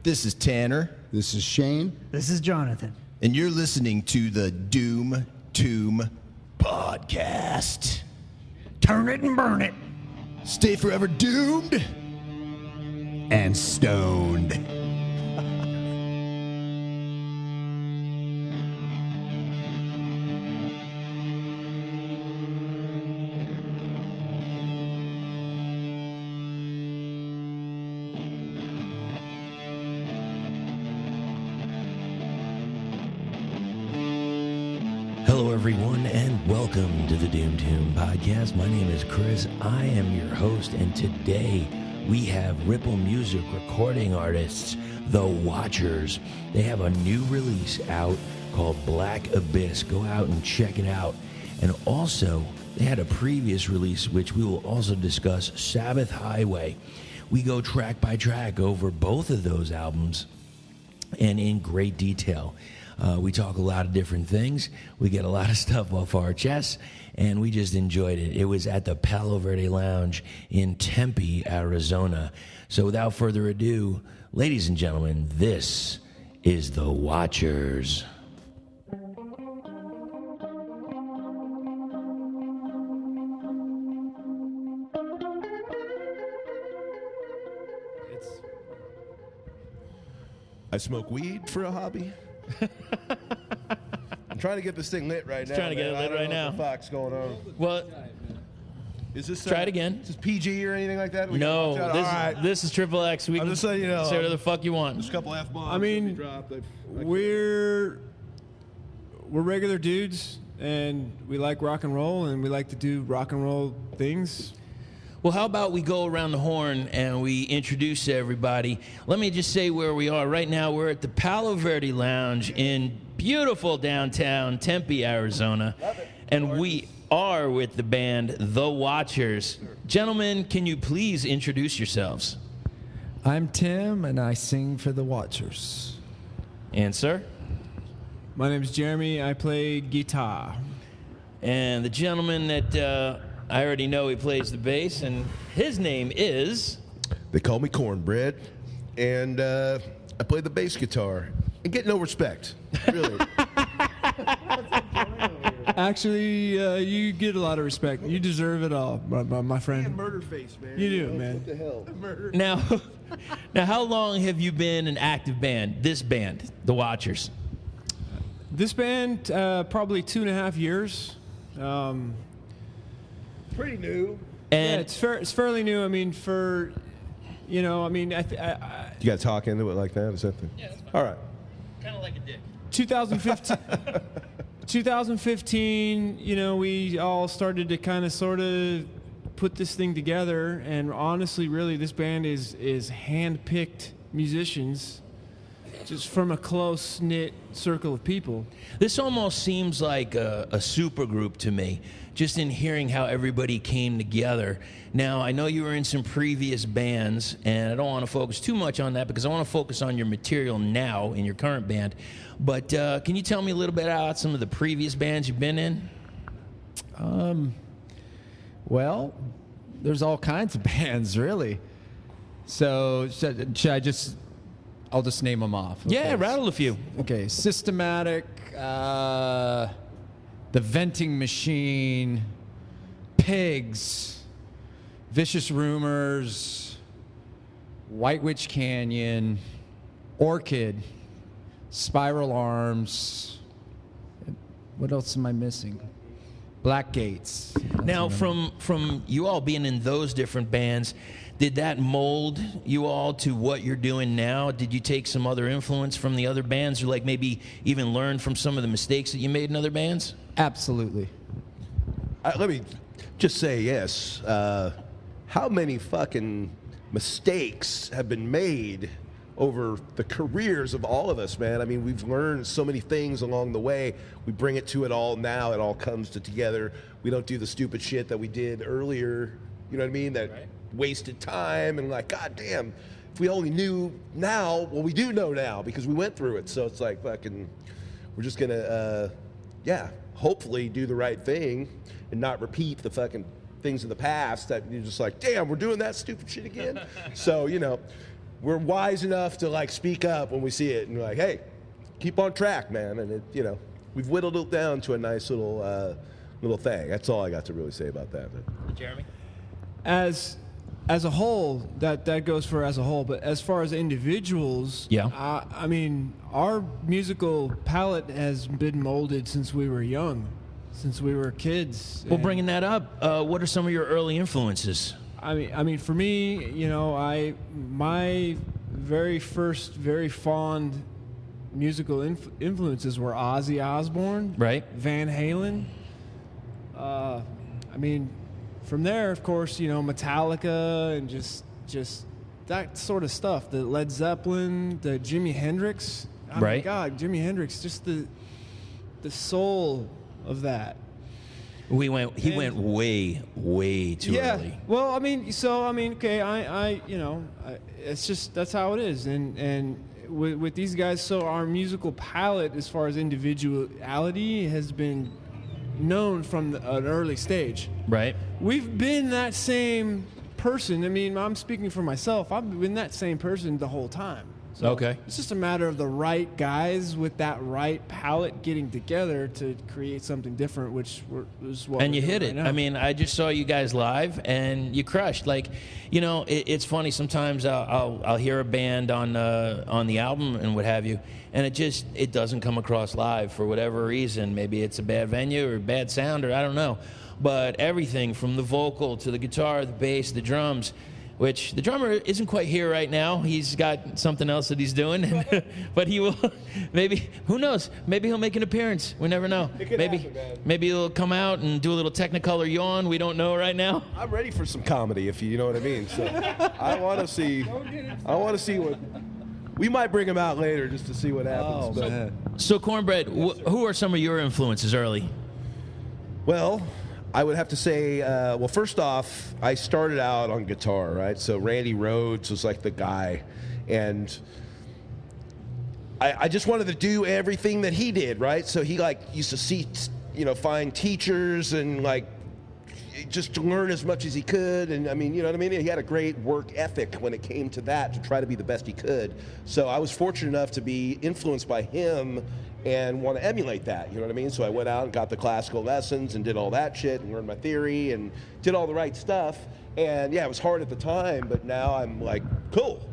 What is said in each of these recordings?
This is Tanner. This is Shane. This is Jonathan. And you're listening to the Doom Tomb Podcast. Turn it and burn it. Stay forever doomed And stoned. Hello, everyone, and welcome to the Doom Tomb Podcast. My name is Chris. I am your host, and today we have Ripple Music recording artists, The Watchers. They have a new release out called Black Abyss. Go out and check it out. And also, they had a previous release, which we will also discuss, Sabbath Highway. We go track by track over both of those albums and in great detail. We talk a lot of different things. We get a lot of stuff off our chests, and we just enjoyed it. It was at the Palo Verde Lounge in Tempe, Arizona. So without further ado, ladies and gentlemen, this is The Watchers. I smoke weed for a hobby. I'm trying to get this thing lit right now. Trying to get it lit right now. What the fuck's going on? Well, Is this try it again. Is this PG or anything like that? No, All right. this is Triple X. We I'm can just letting you know. say whatever the fuck you want. There's a couple F-bombs. I mean, that we dropped. we're regular dudes, and we like rock and roll, and we like to do rock and roll things. Well, how about we go around the horn and we introduce everybody? Let me just say where we are. Right now, we're at the Palo Verde Lounge in beautiful downtown Tempe, Arizona. And we are with the band The Watchers. Gentlemen, can you please introduce yourselves? I'm Tim, and I sing for The Watchers. And sir? My name's Jeremy. I play guitar. And the gentleman that I already know he plays the bass, and his name is... They call me Cornbread, and I play the bass guitar and get no respect. Really. Actually, you get a lot of respect. You deserve it all, my friend. Murderface, man. You do, man. What the hell? Now, how long have you been an active band, this band, The Watchers? This band, probably 2.5 years. Pretty new. Yeah, And it's fairly new. I mean, I You got to talk into it like that? Is that the... yeah, that's fine. All right. Kind of like a dick. 2015, we all started to kind of sort of put this thing together, and honestly, really, this band is hand-picked musicians just from a close-knit circle of people. This almost seems like a super group to me, just in hearing how everybody came together. Now, I know you were in some previous bands, and I don't want to focus too much on that because I want to focus on your material now in your current band. But can you tell me a little bit about some of the previous bands you've been in? Well, there's all kinds of bands, really. So, should I just... I'll just name them off. Okay. Yeah, rattle a few. Okay, Systematic, The Venting Machine, Pigs, Vicious Rumors, White Witch Canyon, Orchid, Spiral Arms. What else am I missing? Black Gates. Now, from you all being in those different bands, did that mold you all to what you're doing now? Did you take some other influence from the other bands, or like maybe even learn from some of the mistakes that you made in other bands? Absolutely. Let me just say yes. How many fucking mistakes have been made over the careers of all of us, man? I mean, we've learned so many things along the way. We bring it to it all now. It all comes together. We don't do the stupid shit that we did earlier. You know what I mean? That wasted time and like, God damn, if we only knew now, well, we do know now because we went through it. So it's like fucking, we're just gonna, hopefully do the right thing and not repeat the fucking things of the past that you're just like, damn, we're doing that stupid shit again. So, we're wise enough to like speak up when we see it and we're like, hey, keep on track, man. And it, we've whittled it down to a nice little thing. That's all I got to really say about that. Jeremy? As a whole, that goes for as a whole. But as far as individuals, yeah, I mean, our musical palette has been molded since we were young, since we were kids. Well, bringing that up, what are some of your early influences? I mean, for me, my very first, very fond musical influences were Ozzy Osbourne, right? Van Halen. I mean, from there, of course, Metallica and just that sort of stuff. The Led Zeppelin, the Jimi Hendrix. I mean, God, Jimi Hendrix, just the soul of that. He went way too early. Well, okay, it's just that's how it is, and with these guys, so our musical palette, as far as individuality, has been known from an early stage. Right. We've been that same person. I mean, I'm speaking for myself. I've been that same person the whole time. So okay. It's just a matter of the right guys with that right palette getting together to create something different, which is what. And you we're hit doing it. right now. I mean, I just saw you guys live, and you crushed. Like, it's funny. Sometimes I'll hear a band on the album and what have you, and it doesn't come across live for whatever reason. Maybe it's a bad venue or bad sound, or I don't know. But everything from the vocal to the guitar, the bass, the drums. Which the drummer isn't quite here right now. He's got something else that he's doing, but he will. Maybe, who knows? Maybe he'll make an appearance. We never know. Maybe he'll come out and do a little Technicolor yawn. We don't know right now. I'm ready for some comedy, if you know what I mean. So I want to see what. We might bring him out later just to see what happens. Oh, man. So Cornbread, who are some of your influences early? Well, I would have to say, first off, I started out on guitar, right? So Randy Rhoads was like the guy, and I just wanted to do everything that he did, right? So he used to find teachers and just to learn as much as he could, and I mean, you know what I mean? He had a great work ethic when it came to that, to try to be the best he could. So I was fortunate enough to be influenced by him and want to emulate that, you know what I mean? So I went out and got the classical lessons and did all that shit and learned my theory and did all the right stuff. And yeah, it was hard at the time, but now I'm like, cool.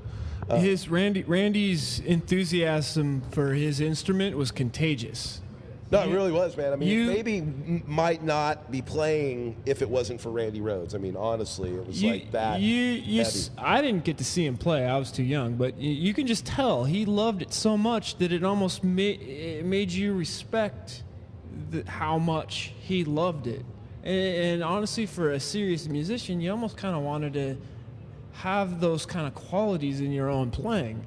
Randy's enthusiasm for his instrument was contagious. No, it really was, man. I mean, maybe might not be playing if it wasn't for Randy Rhoads. I mean, honestly, it was like that. Heavy. I didn't get to see him play. I was too young, but you can just tell he loved it so much that it almost made you respect how much he loved it. And honestly, for a serious musician, you almost kind of wanted to have those kind of qualities in your own playing.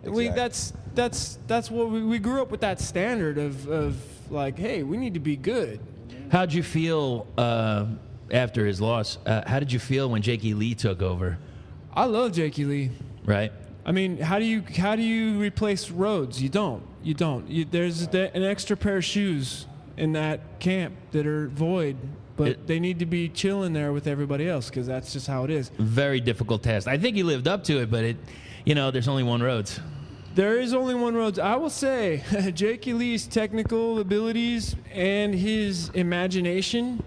Exactly. That's what we grew up with, that standard of like, hey, we need to be good. How'd you feel after his loss? How did you feel when Jakey Lee took over? I love Jakey Lee. Right. I mean, how do you replace Rhoads? You don't. There's an extra pair of shoes in that camp that are void, but they need to be chilling there with everybody else because that's just how it is. Very difficult task. I think he lived up to it, but there's only one Rhoads. There is only one Rhoads. I will say, Jakey Lee's technical abilities and his imagination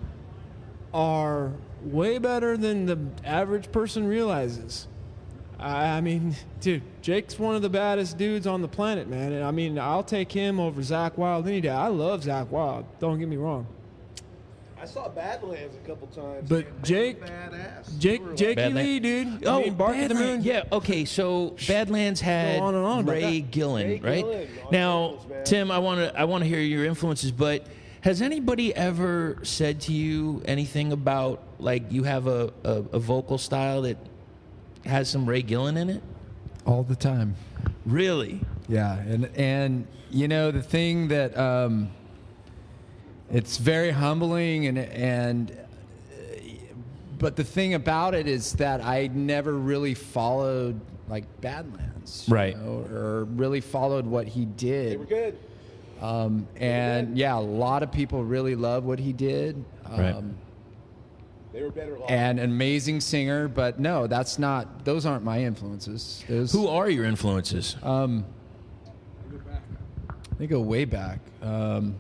are way better than the average person realizes. I mean, dude, Jake's one of the baddest dudes on the planet, man. And I mean, I'll take him over Zakk Wylde any day. I love Zakk Wylde. Don't get me wrong. I saw Badlands a couple times. But Jakey Lee, dude. I mean, Bark at the Moon. Yeah, okay, so Badlands had on and on Ray Gillen, right? Gillen, Now, man. Tim, I want to hear your influences, but has anybody ever said to you anything about, like, you have a vocal style that has some Ray Gillen in it? All the time. Really? Yeah, and the thing that it's very humbling but the thing about it is that I never really followed like Badlands, right? Or really followed what he did. They were good. And yeah, a lot of people really love what he did. Right. They were better live. and an amazing singer. But no, those aren't my influences. Who are your influences? They go way back. Ronnie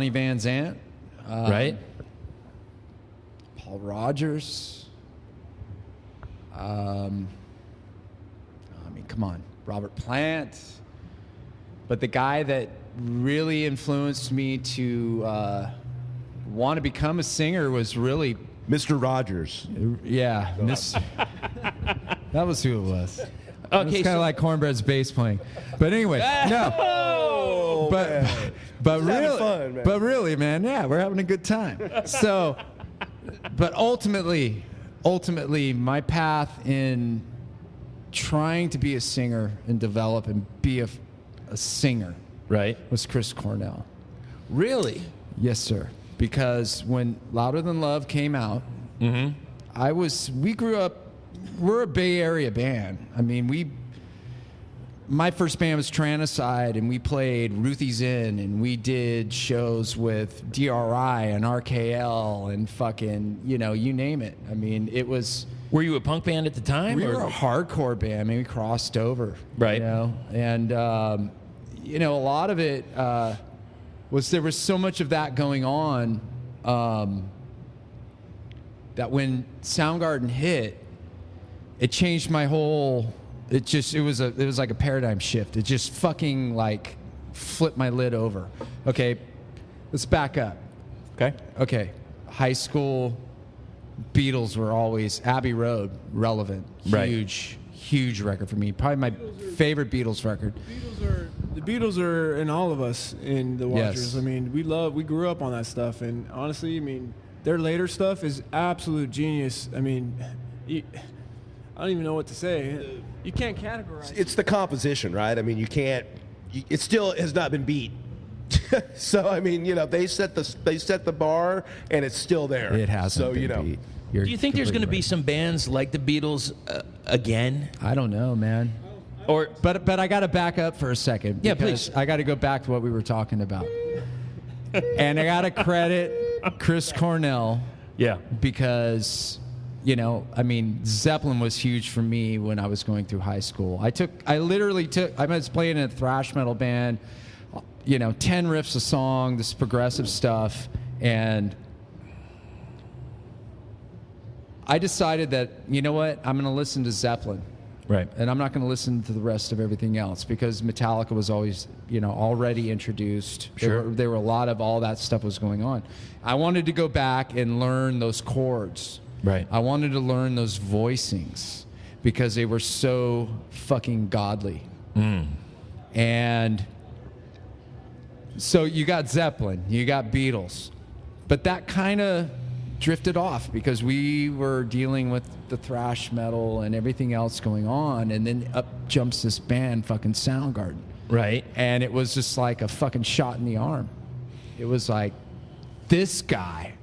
Van Zant. Right? Paul Rogers. I mean, come on. Robert Plant. But the guy that really influenced me to want to become a singer was really... Mr. Rogers. Yeah. That was who it was. Okay, It's kind of like Cornbread's bass playing. But anyway, no. Oh, But really, fun, man. but really, man, yeah, we're having a good time. So, but ultimately, my path in trying to be a singer and develop and be a singer, Right. was Chris Cornell. Really? Yes, sir. Because when Louder Than Love came out, we grew up. We're a Bay Area band. I mean, my first band was Tranticide, and we played Ruthie's Inn, and we did shows with DRI and RKL and fucking, you name it. I mean, it was... Were you a punk band at the time? We or? were a hardcore band. I mean, we crossed over. Right. And, a lot of it was there was so much of that going on that when Soundgarden hit, it changed my whole... It was like a paradigm shift. It just fucking like flipped my lid over. Okay, let's back up. Okay. High school, Beatles were always Abbey Road relevant. Right. Huge record for me. Probably my favorite Beatles record. The Beatles are in all of us in the Watchers. Yes. I mean, we grew up on that stuff, and honestly, I mean, their later stuff is absolute genius. I mean, I don't even know what to say. You can't categorize. It's the composition, right? I mean, you can't. It still has not been beat. So I mean, they set the bar, and it's still there. It hasn't been beat. Do you think there's going to be some bands like the Beatles again? I don't know, man. But I got to back up for a second. Yeah, because please. I got to go back to what we were talking about. And I got to credit Chris Cornell. Yeah. Because, I mean, Zeppelin was huge for me when I was going through high school. I was playing in a thrash metal band, 10 riffs a song, this progressive stuff, and I decided that, you know what, I'm going to listen to Zeppelin. Right. And I'm not going to listen to the rest of everything else because Metallica was always, already introduced. Sure. There were a lot of all that stuff was going on. I wanted to go back and learn those chords. Right. I wanted to learn those voicings because they were so fucking godly. And so you got Zeppelin, you got Beatles, but that kind of drifted off because we were dealing with the thrash metal and everything else going on, and then up jumps this band, fucking Soundgarden. Right. And it was just like a fucking shot in the arm. It was like, this guy,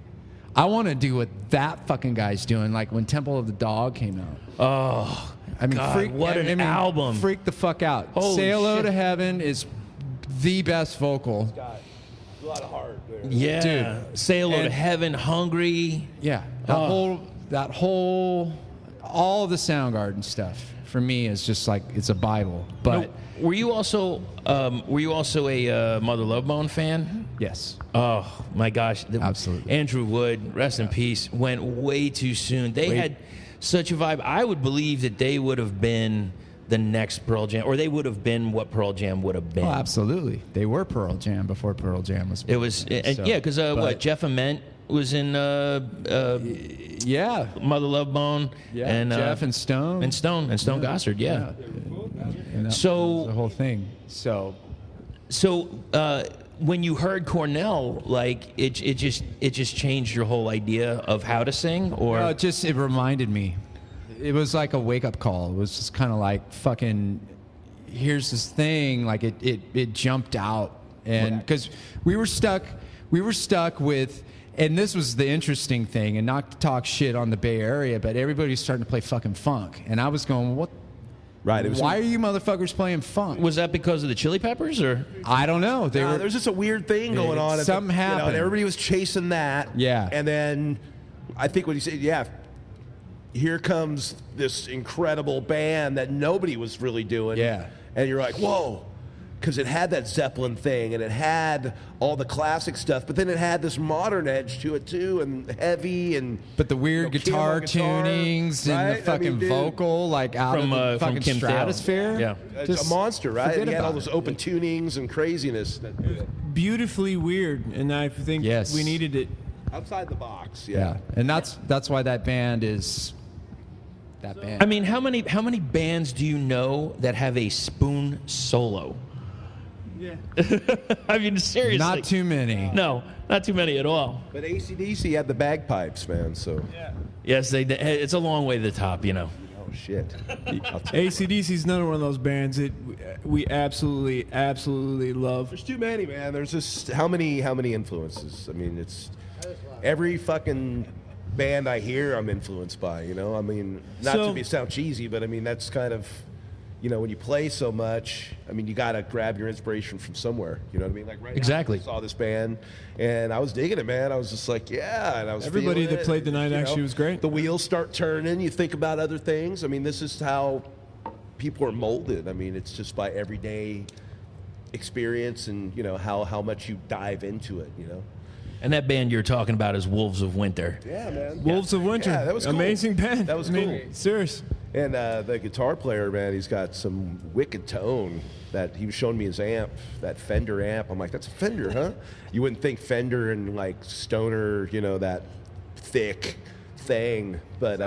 I want to do what that fucking guy's doing, like when Temple of the Dog came out. Oh, I mean, God, what an album. Freak the fuck out. Holy Say Hello shit. to Heaven is the best vocal. got a lot of heart there. Yeah. Dude. Say Hello to And- Heaven, Hungry. Yeah. That whole, all of the Soundgarden stuff for me is just like, it's a Bible. But Were you also a Mother Love Bone fan? yes. Oh my gosh! Absolutely. Andrew Wood, rest in peace, went way too soon. They had such a vibe. I would believe that they would have been the next Pearl Jam, or they would have been what Pearl Jam would have been. Oh, absolutely. They were Pearl Jam before Pearl Jam was. It was, because Jeff Ament was in Yeah. Mother Love Bone, Yeah. and Jeff and Stone. and Stone Gossard, yeah. And that So- was the whole thing. So So when you heard Cornell, like it just changed your whole idea of how to sing, or no, it reminded me. It was like a wake up call. It was just kind of like fucking. Here's this thing. Like it jumped out, and because we were stuck with. And this was the interesting thing, and not to talk shit on the Bay Area, but everybody's starting to play fucking funk, and I was going, what Right. It was Why are you motherfuckers playing funk? Was that because of the Chili Peppers, or? I don't know. They were. There's just a weird thing going on. Something happened. And everybody was chasing that. Yeah. And then I think what he said, yeah, here comes this incredible band that nobody was really doing. Yeah. And you're like, whoa. Because it had that Zeppelin thing, and it had all the classic stuff, but then it had this modern edge to it too, and heavy, and But the weird guitar tunings and right? the fucking dude, vocal, like out From, of the from fucking Kim Thale. stratosphere. Yeah. It's Just a monster, right? forget And he had all about those it. open tunings and craziness. Beautifully weird, and I think Yes. we needed it. Outside the box, Yeah, and that's why that band is that band. I mean, how many bands do you know that have a spoon solo? Yeah. I mean, seriously. Not too many. No, not too many at all. But AC/DC had the bagpipes, man, so... Yes, it's a long way to the top, you know. Oh, shit. I'll tell you. AC/DC's another one of those bands that we absolutely love. There's too many, man. There's just how many influences? I mean, it's every fucking band I hear I'm influenced by, you know? I mean, not to sound cheesy, but I mean, that's kind of, you know, when you play so much, I mean, you got to grab your inspiration from somewhere, you know what I mean? Like right Exactly. now, I saw this band, and I was digging it, man. I was just like, yeah, and I was Everybody feeling that it. played the night You know, actually was great. The wheels start turning. You think about other things. I mean, this is how people are molded. I mean, it's just by everyday experience and, you know, how much you dive into it, you know? And that band you're talking about is Wolves of Winter. Yeah, man. Wolves of Winter. Yeah, that was cool. Amazing band. That was I mean, cool. Serious. And the guitar player, man, he's got some wicked tone. That he was showing me his amp, that Fender amp. I'm like, that's a Fender, huh? You wouldn't think Fender and like Stoner, you know, that thick thing, but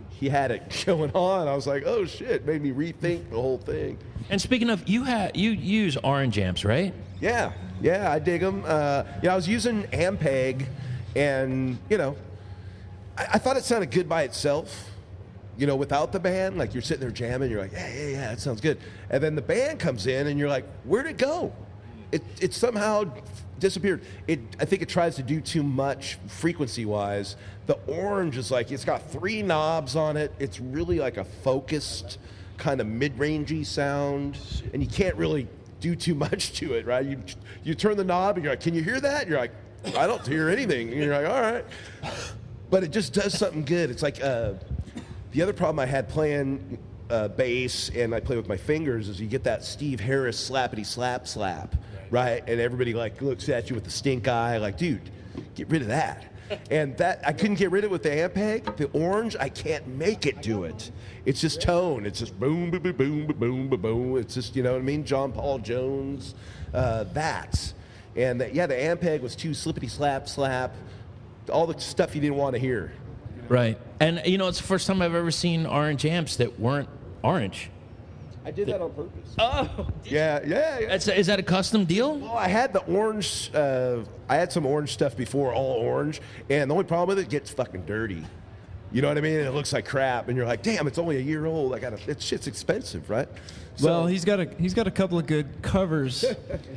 he had it going on. I was like, oh shit, made me rethink the whole thing. And speaking of, you use orange amps, right? Yeah, I dig them. I was using Ampeg, and you know, I thought it sounded good by itself. You know, without the band, like you're sitting there jamming, you're like, yeah, that sounds good. And then the band comes in, and you're like, where'd it go? It somehow disappeared. I think it tries to do too much frequency-wise. The orange is like, it's got 3 knobs on it. It's really like a focused kind of mid-rangey sound, and you can't really do too much to it, right? You turn the knob, and you're like, can you hear that? You're like, I don't hear anything. And you're like, all right. But it just does something good. It's like... The other problem I had playing bass, and I play with my fingers, is you get that Steve Harris slappity slap, right? And everybody like looks at you with the stink eye, like, dude, get rid of that. And that I couldn't get rid of it with the Ampeg. The orange, I can't make it do it. It's just tone. It's just boom, boom, boom, boom, boom, boom, boom. It's just, you know what I mean? John Paul Jones, that. And the Ampeg was too slippity slap, all the stuff you didn't want to hear. Right. And, you know, it's the first time I've ever seen orange amps that weren't orange. I did that on purpose. Oh. Yeah. Is that a custom deal? Well, I had the orange. I had some orange stuff before, all orange, and the only problem with it gets fucking dirty. You know what I mean? It looks like crap, and you're like, damn, it's only a year old. That shit's expensive, right? Well, he's got a couple of good covers.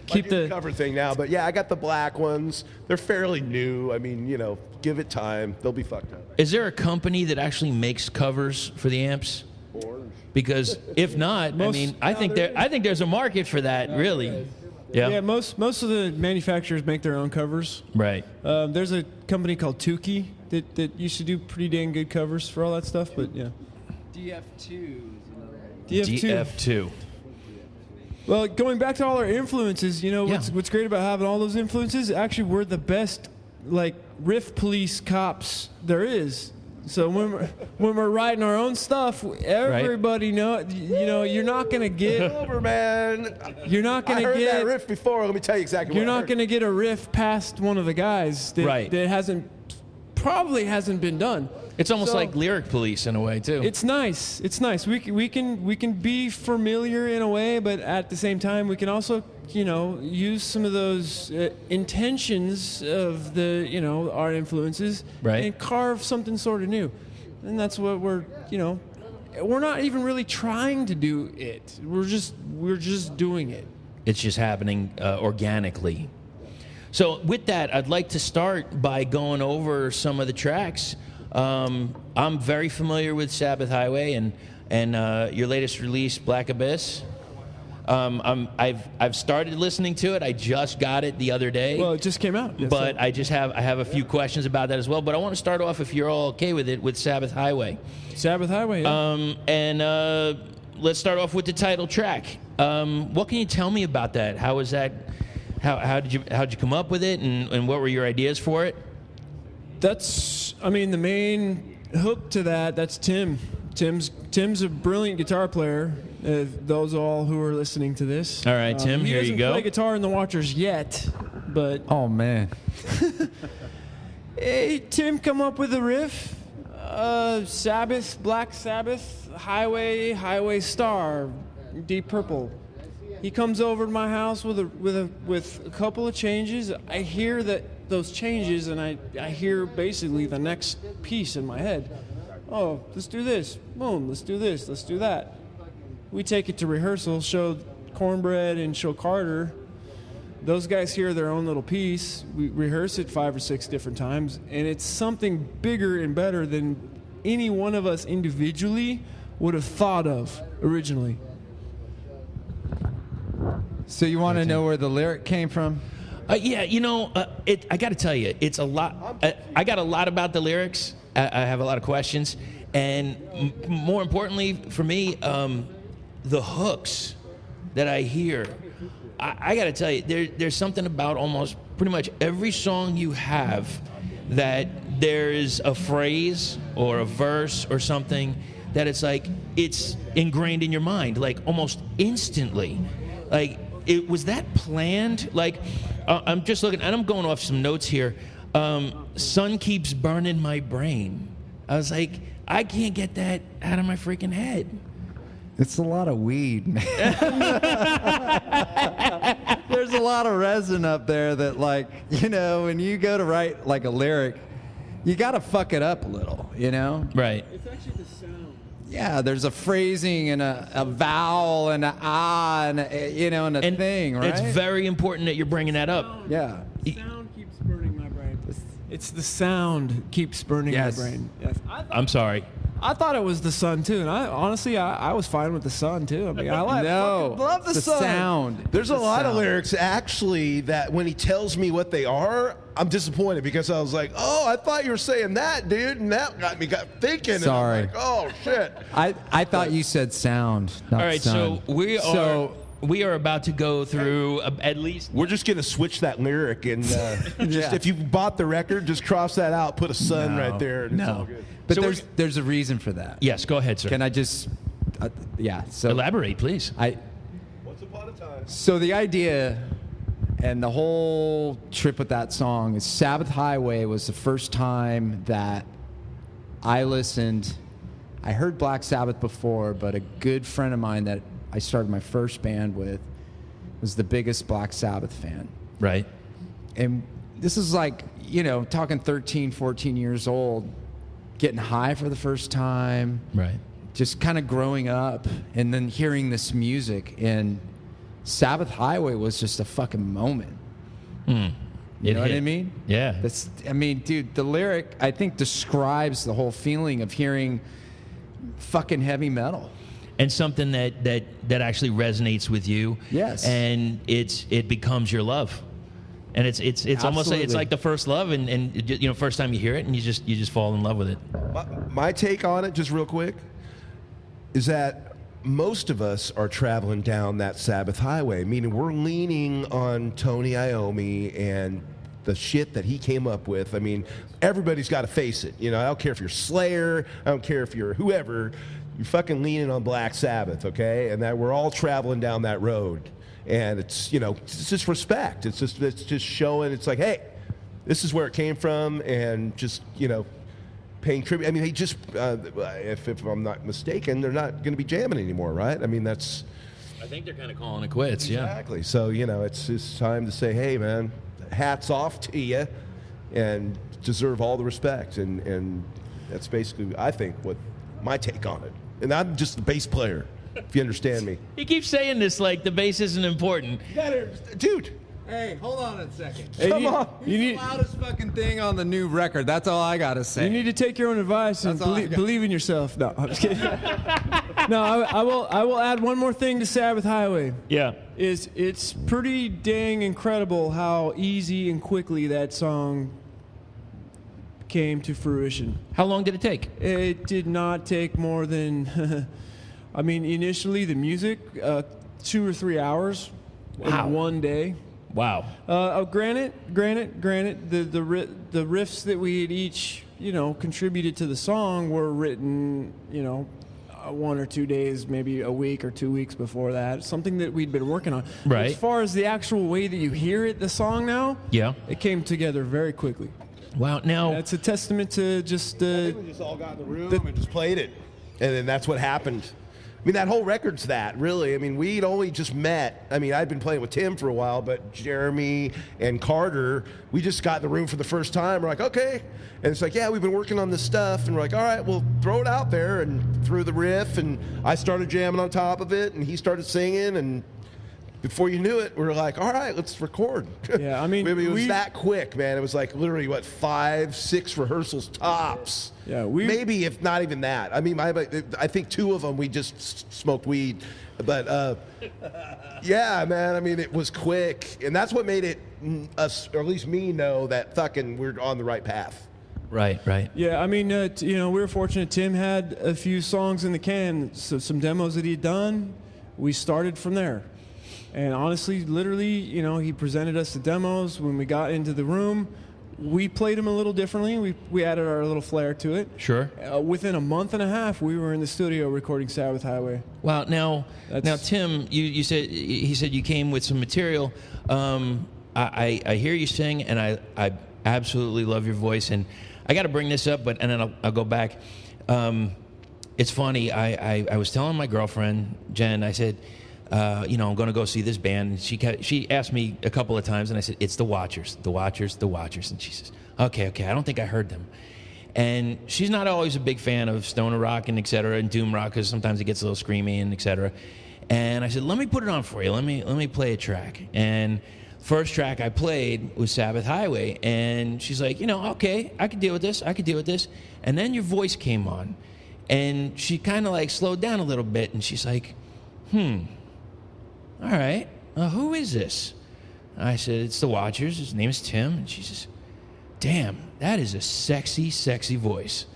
Keep the cover thing now, but yeah, I got the black ones. They're fairly new. I mean, you know, give it time; they'll be fucked up. Is there a company that actually makes covers for the amps? Orange. Because if not, I think there's a market for that, really. Yeah, most of the manufacturers make their own covers. Right. There's a company called Tukey that used to do pretty dang good covers for all that stuff, but yeah. DF2. Well, going back to all our influences, you know, what's great about having all those influences, actually we're the best, like, riff police cops there is. So when we're writing our own stuff, everybody know, you know, you're not going to get... Over, man. You're not going to get... I heard that riff before. Let me tell you exactly You're what I not heard. going to get a riff past one of the guys that probably hasn't been done. It's almost like lyric police in a way too. It's nice. It's nice. We can be familiar in a way, but at the same time, we can also, you know, use some of those intentions of the, you know, our influences, and carve something sort of new. And that's what we're not even really trying to do it. We're just doing it. It's just happening organically. So with that, I'd like to start by going over some of the tracks. I'm very familiar with Sabbath Highway, and your latest release, Black Abyss. I've started listening to it. I just got it the other day. Well, it just came out. Yes, but sir. I have a few questions about that as well. But I want to start off, if you're all okay with it, with Sabbath Highway. Sabbath Highway. Yeah. And let's start off with the title track. What can you tell me about that? How was that? How'd you come up with it, and what were your ideas for it? The main hook to that's Tim. Tim's a brilliant guitar player. Those all who are listening to this. All right, Tim, here you go. He doesn't play guitar in the Watchers yet, but Oh man. hey, Tim come up with a riff. Sabbath, Black Sabbath, Highway Star, Deep Purple. He comes over to my house with a couple of changes. I hear those changes, and I hear basically the next piece in my head. Oh, let's do this. Boom, let's do this. Let's do that. We take it to rehearsal, show Cornbread and show Carter. Those guys hear their own little piece. We rehearse it 5 or 6 different times, and it's something bigger and better than any one of us individually would have thought of originally. So you want to know where the lyric came from? Yeah, I got to tell you, it's a lot. I got a lot about the lyrics. I have a lot of questions, and more importantly for me, the hooks that I hear. I got to tell you, there's something about almost pretty much every song you have that there is a phrase or a verse or something that it's like it's ingrained in your mind, like almost instantly. Like, was that planned? Like, I'm just looking, and I'm going off some notes here. Sun keeps burning my brain. I was like, I can't get that out of my freaking head. It's a lot of weed, man. There's a lot of resin up there that, like, when you go to write like a lyric, you got to fuck it up a little, Right. It's actually the sound. Yeah, there's a phrasing and a vowel and a ah and a thing, right? It's very important that you're bringing that up. Yeah. The sound keeps burning my brain. It's the sound keeps burning Yes. my brain. Yes. I'm sorry. I thought it was the sun too, and I was fine with the sun too. I mean, I fucking love the sun. Sound. There's a The lot of sound. lyrics actually that when he tells me what they are, I'm disappointed because I was like, oh, I thought you were saying that, dude, and that got thinking. Sorry. And I'm like, oh shit. I thought you said sound. Not All right, sun. so we are about to go through at least. We're just gonna switch that lyric and just if you bought the record, just cross that out, put a sun right there, and it's all good. But So there's a reason for that. Yes, go ahead, sir. Can I just? Yeah. So Elaborate, please. Once upon a time. So the idea and the whole trip with that song is Sabbath Highway was the first time that I listened. I heard Black Sabbath before, but a good friend of mine that I started my first band with was the biggest Black Sabbath fan. Right. And this is like, talking 13, 14 years old, getting high for the first time. Right. Just kind of growing up and then hearing this music, and Sabbath Highway was just a fucking moment. You know what I mean? Yeah. Dude, the lyric I think describes the whole feeling of hearing fucking heavy metal. And something that actually resonates with you. Yes. And it becomes your love. And it's almost like it's like the first love, and first time you hear it, and you just fall in love with it. My take on it, just real quick, is that most of us are traveling down that Sabbath Highway, meaning we're leaning on Tony Iommi and the shit that he came up with. I mean, everybody's got to face it. I don't care if you're Slayer, I don't care if you're whoever, you're fucking leaning on Black Sabbath, okay? And that we're all traveling down that road. And it's just respect. It's just showing. It's like, hey, this is where it came from, and just paying tribute. I mean, they just if I'm not mistaken, they're not going to be jamming anymore, right? I mean, that's. I think they're kind of calling it quits. Exactly. Yeah. So it's time to say, hey, man, hats off to you, and deserve all the respect. And that's basically, I think, what my take on it. And I'm just the bass player. If you understand me. He keeps saying this like the bass isn't important. Dude. Hey, hold on a second. Come on. You need the loudest fucking thing on the new record. That's all I gotta say. You need to take your own advice and That's all I got. believe in yourself. No, I'm just kidding. No, I will add one more thing to Sabbath Highway. Yeah. It's pretty dang incredible how easy and quickly that song came to fruition. How long did it take? It did not take more than, I mean, initially the music, 2 or 3 hours in one day. Wow. Granted, the riffs that we had each, contributed to the song were written, 1 or 2 days, maybe a week or 2 weeks before that. Something that we'd been working on. Right. As far as the actual way that you hear it, the song now, Yeah. it came together very quickly. Wow. Now, That's a testament to just I think we just all got in the room and just played it, and then that's what happened. I mean, that whole record's that, really. I mean, we'd only just met. I mean, I'd been playing with Tim for a while, but Jeremy and Carter, we just got in the room for the first time. We're like, okay. And it's like, yeah, we've been working on this stuff. And we're like, all right, well, throw it out there. And threw the riff, and I started jamming on top of it, and he started singing. And before you knew it, we were like, all right, let's record. Yeah, I mean, it was that quick, man. It was like literally, 5, 6 rehearsals tops. Yeah, maybe if not even that. I mean, I think 2 of them we just smoked weed, but yeah, man. I mean, it was quick, and that's what made it us, or at least me, know that fucking we're on the right path. right. Yeah, I mean, we were fortunate. Tim had a few songs in the can, so some demos that he'd done. We started from there. And honestly, literally, he presented us the demos. When we got into the room, we played them a little differently. We added our little flair to it. Sure. Within a month and a half, we were in the studio recording Sabbath Highway. Wow. Now, Tim, he said you came with some material. I hear you sing, and I absolutely love your voice. And I got to bring this up, and then I'll go back. It's funny. I was telling my girlfriend Jen. I said, I'm going to go see this band. And she asked me a couple of times, and I said, it's the Watchers. And she says, okay, I don't think I heard them. And she's not always a big fan of stoner rock and et cetera, and doom rock, because sometimes it gets a little screamy and et cetera. And I said, let me put it on for you. Let me play a track. And first track I played was Sabbath Highway. And she's like, okay, I could deal with this. And then your voice came on. And she kind of slowed down a little bit, and she's like, all right, who is this? I said, it's the Watchers. His name is Tim. And she says, damn, that is a sexy, sexy voice.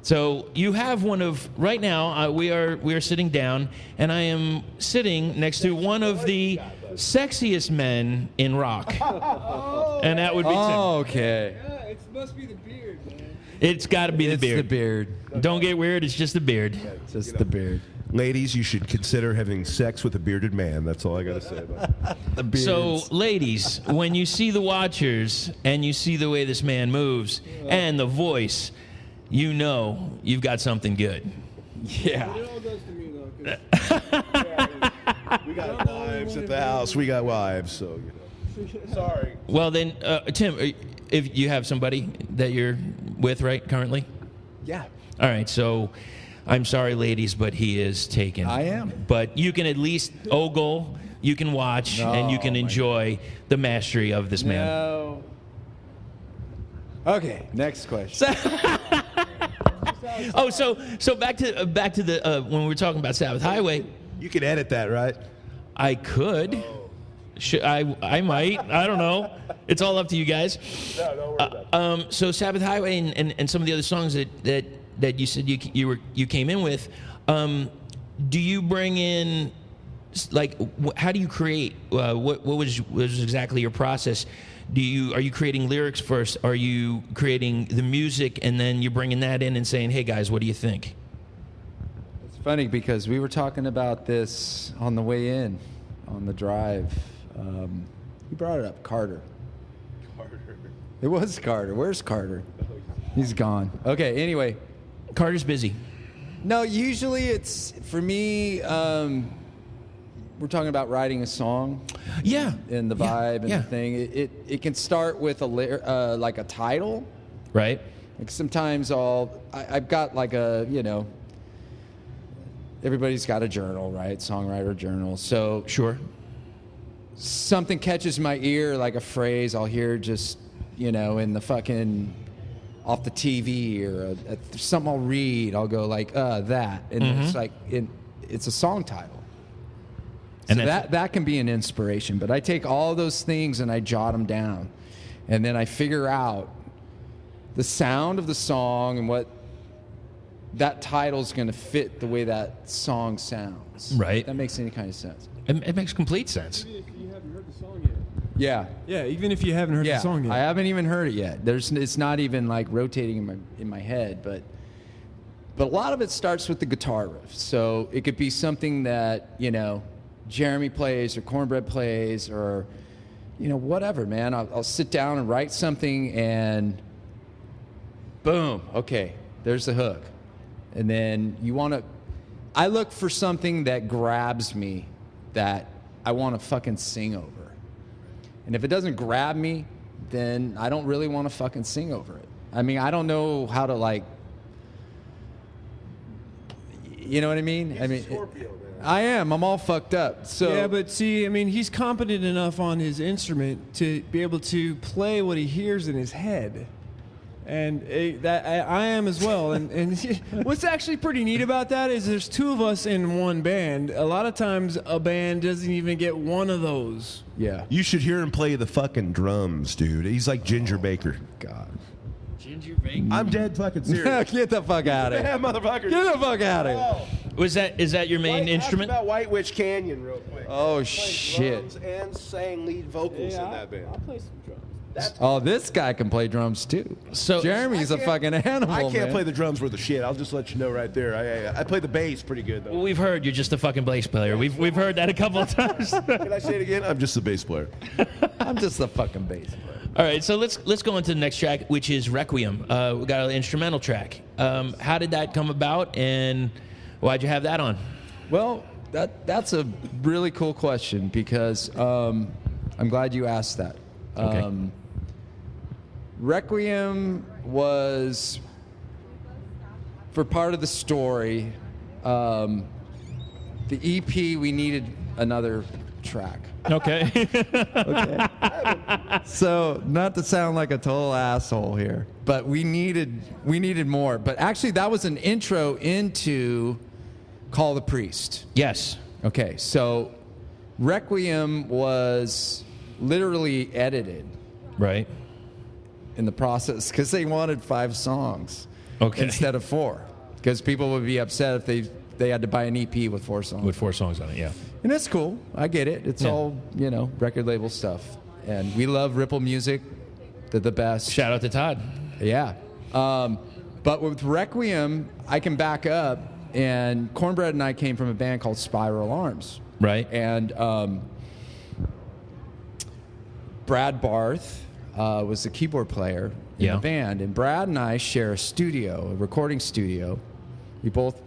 So you have one of, right now, we are sitting down, and I am sitting next to one of the sexiest men in rock. And that would be Tim. Okay. Yeah, it must be the beard, man. It's got to be the beard. It's the beard. Don't get weird, it's just the beard. Just the beard. Ladies, you should consider having sex with a bearded man. That's all I got to say about it. The beard. So, ladies, when you see the Watchers and you see the way this man moves and the voice, you've got something good. Yeah. It all does to me, though. 'Cause We got wives at the house. We got wives, so sorry. Well, then, Tim, if you have somebody that you're with currently? Yeah. All right, so I'm sorry, ladies, but he is taken. I am. But you can at least ogle, you can watch, and you can enjoy the mastery of this man. No. Okay, next question. Oh, so back to the when we were talking about Sabbath Highway. You can edit that, right? I could. I might. I don't know. It's all up to you guys. No, don't worry about it. So Sabbath Highway and some of the other songs that you said you came in with. Do you bring in how do you create? What was exactly your process? Are you creating lyrics first? Are you creating the music and then you're bringing that in and saying, hey guys, what do you think? It's funny because we were talking about this on the way in, on the drive. You brought it up, Carter. It was Carter. Where's Carter? He's gone. Okay, anyway. Carter's busy. No, usually it's, for me, we're talking about writing a song. Yeah. And the vibe and the thing. It can start with a title. Right. Like sometimes I've got everybody's got a journal, right? Songwriter journal. So Sure. Something catches my ear, like a phrase I'll hear just, in the fucking, off the TV or something I'll read. I'll go that. And it's like, it's a song title. And So that can be an inspiration. But I take all those things and I jot them down. And then I figure out the sound of the song and what that title's going to fit the way that song sounds. Right. If that makes any kind of sense. It makes complete sense. Even if you haven't heard the song yet. Yeah. Yeah, even if you haven't heard the song yet. I haven't even heard it yet. It's not even like rotating in my head, but a lot of it starts with the guitar riff. So it could be something that, you know, Jeremy plays or Cornbread plays or, you know, whatever, man. I'll sit down and write something and boom, okay, there's the hook. And then I look for something that grabs me that I want to fucking sing over. And if it doesn't grab me, then I don't really want to fucking sing over it. I mean, I don't know how to, like, you know what I mean? I mean, Scorpio, man. I am. I'm all fucking up. So Yeah, but see, I mean, he's competent enough on his instrument to be able to play what he hears in his head. And I am as well. And what's actually pretty neat about that is there's two of us in one band. A lot of times a band doesn't even get one of those. yeah. You should hear him play the fucking drums, dude. He's like Ginger Baker. God. Ginger Baker. I'm dead fucking serious. Get the fuck out of Yeah, here. motherfucker. Get the fuck out of here. Is that your main instrument? Ask about White Witch Canyon real quick. Oh, Played shit. drums and sang lead vocals in that band. I'll play some drums. Oh, this guy can play drums too. So- Jeremy's a fucking animal. I can't man. play the drums worth a shit. I'll just let you know right there. I play the bass pretty good though. Well, we've heard you're just a fucking bass player. We've heard that a couple of times. Can I say it again? I'm just a bass player. I'm just a fucking bass player. All right, so let's go into the next track, which is Requiem. We got an instrumental track. How did that come about, and why'd you have that on? Well, that's a really cool question because I'm glad you asked that. Okay. Requiem was, for part of the story, the EP, we needed another track. Okay. Okay. So, not to sound like a total asshole here, but we needed more. But actually, that was an intro into Call the Priest. Yes. Okay, so Requiem was literally edited Right. in the process because they wanted 5 songs instead of 4, because people would be upset if they had to buy an EP with 4 songs. With 4 songs on it, yeah. And it's cool. I get it. It's Yeah. all, you know, record label stuff. And we love Ripple Music. They're the best. Shout out to Todd. Yeah. But with Requiem, I can back up. And Cornbread and I came from a band called Spiral Arms. Right. And Brad Barth was the keyboard player in Yeah. the band. And Brad and I share a recording studio. We both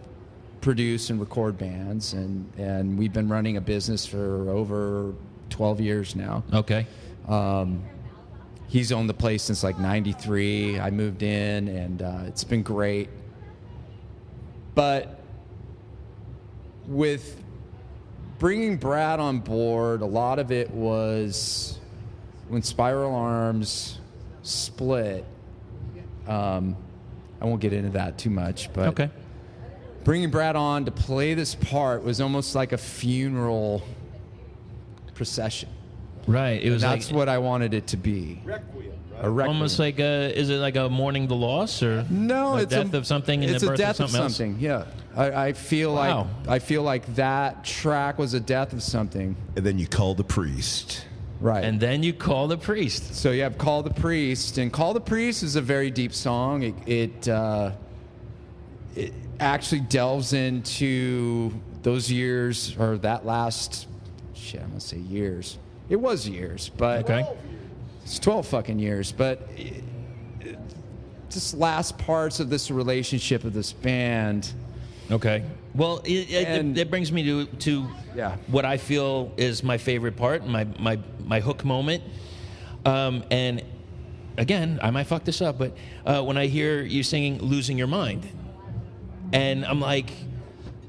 produce and record bands, and we've been running a business for over 12 years now. Okay. He's owned the place since like 93. I moved in, and it's been great. But with bringing Brad on board, a lot of it was when Spiral Arms split. I won't get into that too much, but Okay. bringing Brad on to play this part was almost like a funeral procession. Right. It was That's like what I wanted it to be. Requiem, right? A requiem. almost like is it like a mourning the loss or No, a it's death of something and it's the a birth death of something else? something. Yeah, I feel Wow. like that track was a death of something. And then you call the priest. Right. And then you call the priest. So you have Call the Priest, and Call the Priest is a very deep song. It actually delves into those years, or that last, I'm going to say years. It was years, but Okay. it's 12 fucking years. But just last parts of this relationship of this band. Okay. Well, And- it brings me to Yeah. what I feel is my favorite part, my hook moment. And again, I might fuck this up, but when I hear you singing "Losing Your Mind," and I'm like,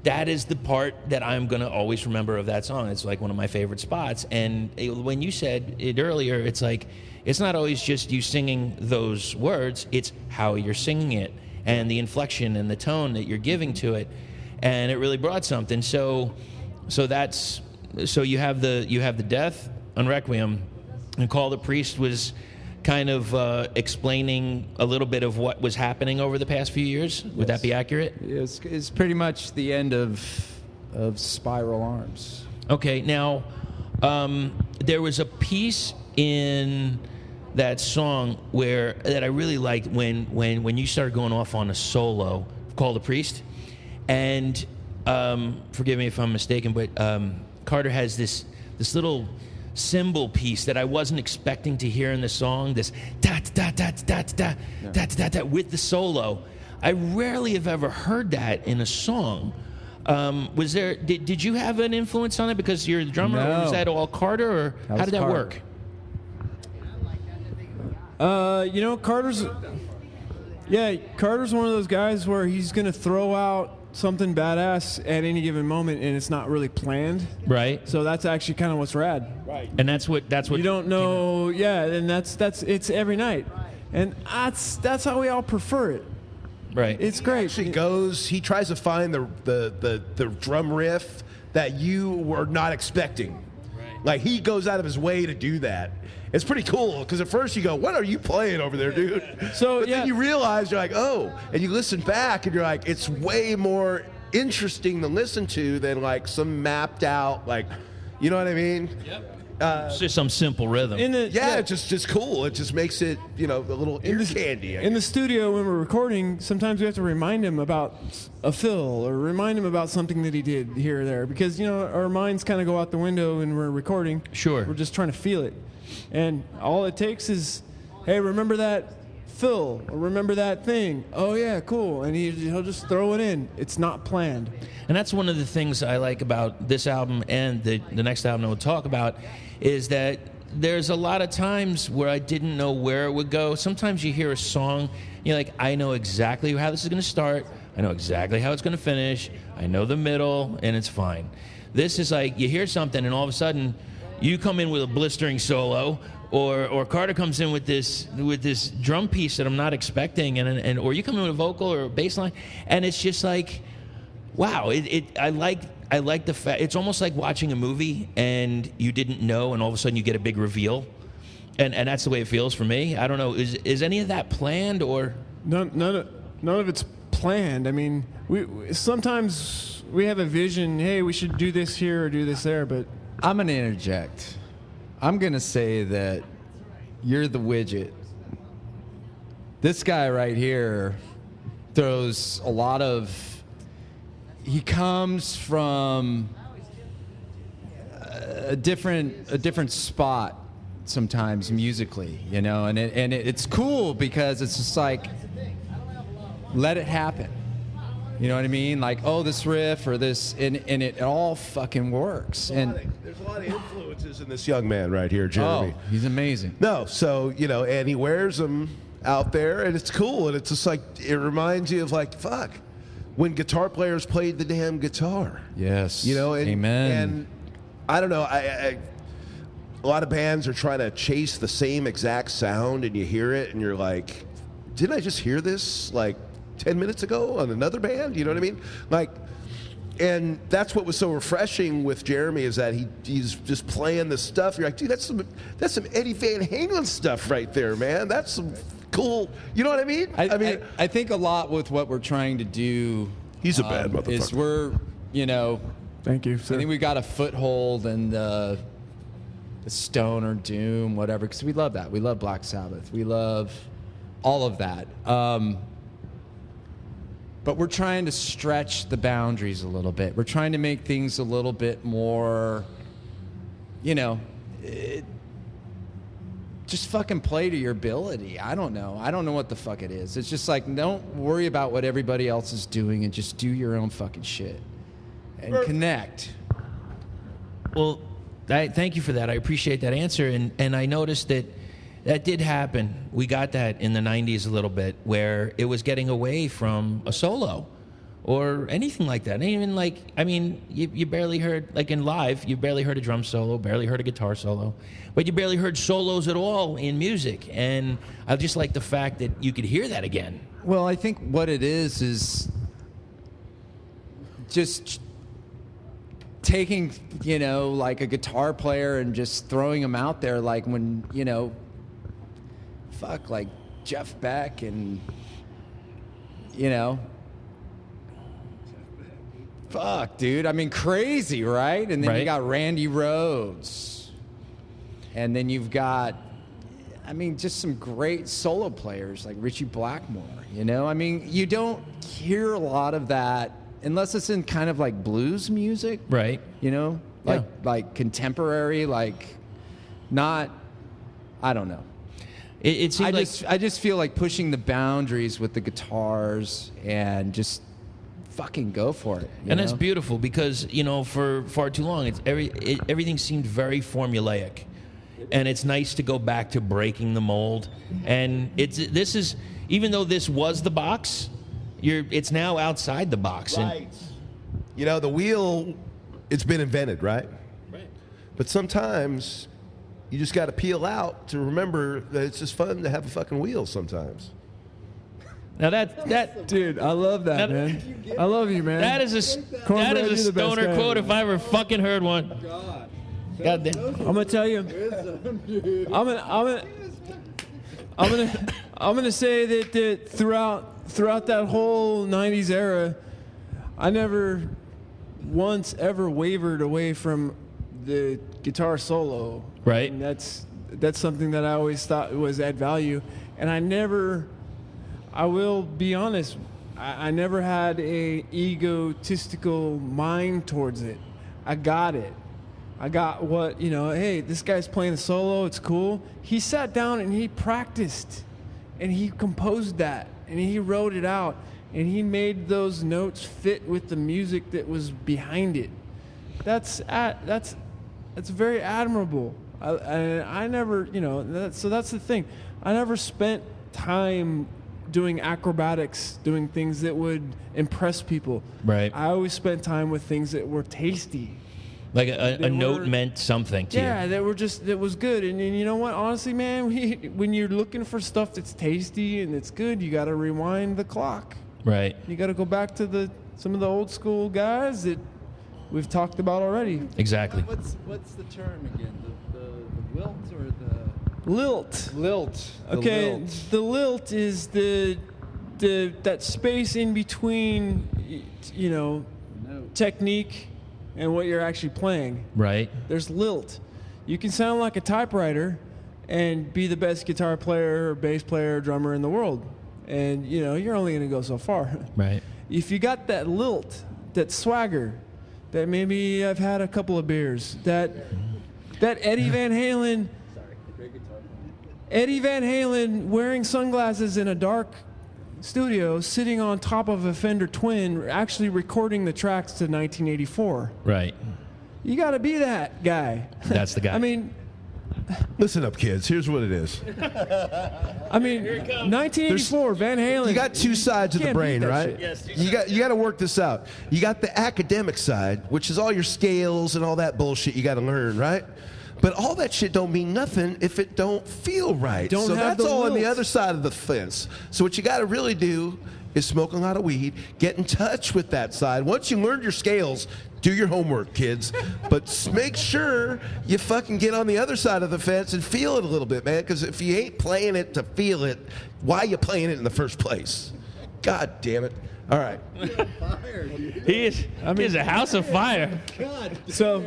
that is the part that I'm gonna always remember of that song. It's like one of my favorite spots. And when you said it earlier, it's like it's not always just you singing those words; it's how you're singing it and the inflection and the tone that you're giving to it. and it really brought something. So you have the death on Requiem, and Call the Priest was kind of explaining a little bit of what was happening over the past few years. Would that be accurate? It's pretty much the end of Spiral Arms. Okay, now there was a piece in that song that I really liked when you started going off on a solo, Call the Priest, and forgive me if I'm mistaken, but Carter has this little cymbal piece that I wasn't expecting to hear in the song. This da da da da da da da da with the solo. I rarely have ever heard that in a song. Was there? Did you have an influence on it because you're the drummer? No. Or was that all Carter, or how did that work? Carter's one of those guys where he's gonna throw out something badass at any given moment, and it's not really planned. Right. So that's actually kind of what's rad. Right. And that's what You don't know. Yeah, and that's it's every night, and that's how we all prefer it. Right. It's great. He tries to find the drum riff that you were not expecting. Right. Like, he goes out of his way to do that. It's pretty cool, because at first you go, what are you playing over there, dude? But then you realize, you're like, oh, and you listen back and you're like, it's way more interesting to listen to than like some mapped out, like, you know what I mean? Yep. It's just some simple rhythm. It's just cool. It just makes it, a little ear candy. In the studio when we're recording, sometimes we have to remind him about a fill or remind him about something that he did here or there, because our minds kind of go out the window when we're recording. Sure. We're just trying to feel it, and all it takes is, hey, remember that fill or remember that thing? Oh yeah, cool, and he'll just throw it in. It's not planned. And that's one of the things I like about this album and the next album we'll talk about, is that there's a lot of times where I didn't know where it would go. Sometimes you hear a song, you're like, I know exactly how this is going to start. I know exactly how it's going to finish. I know the middle, and it's fine. This is like, you hear something, and all of a sudden, you come in with a blistering solo, or Carter comes in with this drum piece that I'm not expecting, and or you come in with a vocal or a bass line, and it's just like, wow. I like the fact it's almost like watching a movie and you didn't know, and all of a sudden you get a big reveal, and that's the way it feels for me. I don't know. Is any of that planned, or none of it's planned? I mean, sometimes we have a vision. Hey, we should do this here or do this there, but I'm going to interject. I'm going to say that you're the widget. This guy right here throws a lot of... He comes from a different spot sometimes musically, and it's cool because it's just like, let it happen. You know what I mean? Like, oh, this riff or this, and it all fucking works. And there's a lot of influences in this young man right here, Jeremy. Oh, he's amazing. No, so, and he wears them out there, and it's cool, and it's just like, it reminds you of like, fuck, when guitar players played the damn guitar. Yes. Amen. And I don't know, a lot of bands are trying to chase the same exact sound, and you hear it, and you're like, didn't I just hear this like 10 minutes ago on another band? You know what I mean? Like, and that's what was so refreshing with Jeremy, is that he's just playing this stuff. You're like, dude, that's some Eddie Van Halen stuff right there, man. That's some cool, you know what I mean? I think a lot with what we're trying to do. He's a bad motherfucker. Is we're, thank you, sir. I think we got a foothold in the stoner doom, whatever, because we love that. We love Black Sabbath. We love all of that. But we're trying to stretch the boundaries a little bit. We're trying to make things a little bit more, just fucking play to your ability. I don't know what the fuck it is. It's just like, don't worry about what everybody else is doing and just do your own fucking shit and connect. Well, thank you for that. I appreciate that answer. And I noticed that did happen. We got that in the 90s a little bit, where it was getting away from a solo or anything like that. And even like, I mean, you barely heard, like in live, you barely heard a drum solo, barely heard a guitar solo, but you barely heard solos at all in music. And I just like the fact that you could hear that again. Well, I think what it is just taking, like a guitar player and just throwing him out there, like when, like Jeff Beck and, dude. I mean, crazy, right? And then you got Randy Rhoads. And then you've got, just some great solo players like Richie Blackmore, I mean, you don't hear a lot of that unless it's in kind of like blues music. Right. Like contemporary, like not, I don't know. It seems I just feel like pushing the boundaries with the guitars and just fucking go for it. And that's beautiful because, for far too long, everything seemed very formulaic. And it's nice to go back to breaking the mold. And this is, even though this was the box, it's now outside the box. Right. The wheel, it's been invented, right? Right. But sometimes you just got to peel out to remember that it's just fun to have a fucking wheel sometimes. Now that dude, I love that, man. I love you, man. That is a stoner quote if I ever fucking heard one. God damn. I'm gonna tell you. I'm gonna say that throughout that whole '90s era, I never once ever wavered away from the guitar solo. Right. And that's something that I always thought was add value, and I will be honest, I never had a egotistical mind towards it. I got it. I got what, hey, this guy's playing a solo, it's cool. He sat down and he practiced, and he composed that, and he wrote it out, and he made those notes fit with the music that was behind it. That's very admirable. I never, so that's the thing. I never spent time doing acrobatics, doing things that would impress people. Right. I always spent time with things that were tasty. Like a note meant something to you. Yeah, that was good. And you know what? Honestly, man, when you're looking for stuff that's tasty and it's good, you got to rewind the clock. Right. You got to go back to some of the old school guys that we've talked about already. Exactly. What's the term again? The wilt or the lilt? Lilt. Okay, the lilt is that space in between, technique and what you're actually playing. Right. There's lilt. You can sound like a typewriter and be the best guitar player or bass player or drummer in the world. And, you're only going to go so far. Right. If you got that lilt, that swagger, that maybe I've had a couple of beers, that Eddie Van Halen wearing sunglasses in a dark studio, sitting on top of a Fender Twin, actually recording the tracks to 1984. Right. You got to be that guy. That's the guy. I mean, listen up, kids. Here's what it is. 1984, Van Halen. You got two sides of the brain, right? Shit. Yes. You got to work this out. You got the academic side, which is all your scales and all that bullshit you got to learn, right? But all that shit don't mean nothing if it don't feel right. Don't so have that's the all on the lilt. other side of the fence. So what you got to really do is smoke a lot of weed, get in touch with that side. Once you learn your scales, do your homework, kids. But make sure you fucking get on the other side of the fence and feel it a little bit, man. Because if you ain't playing it to feel it, why are you playing it in the first place? God damn it. All right. He is a house of fire. So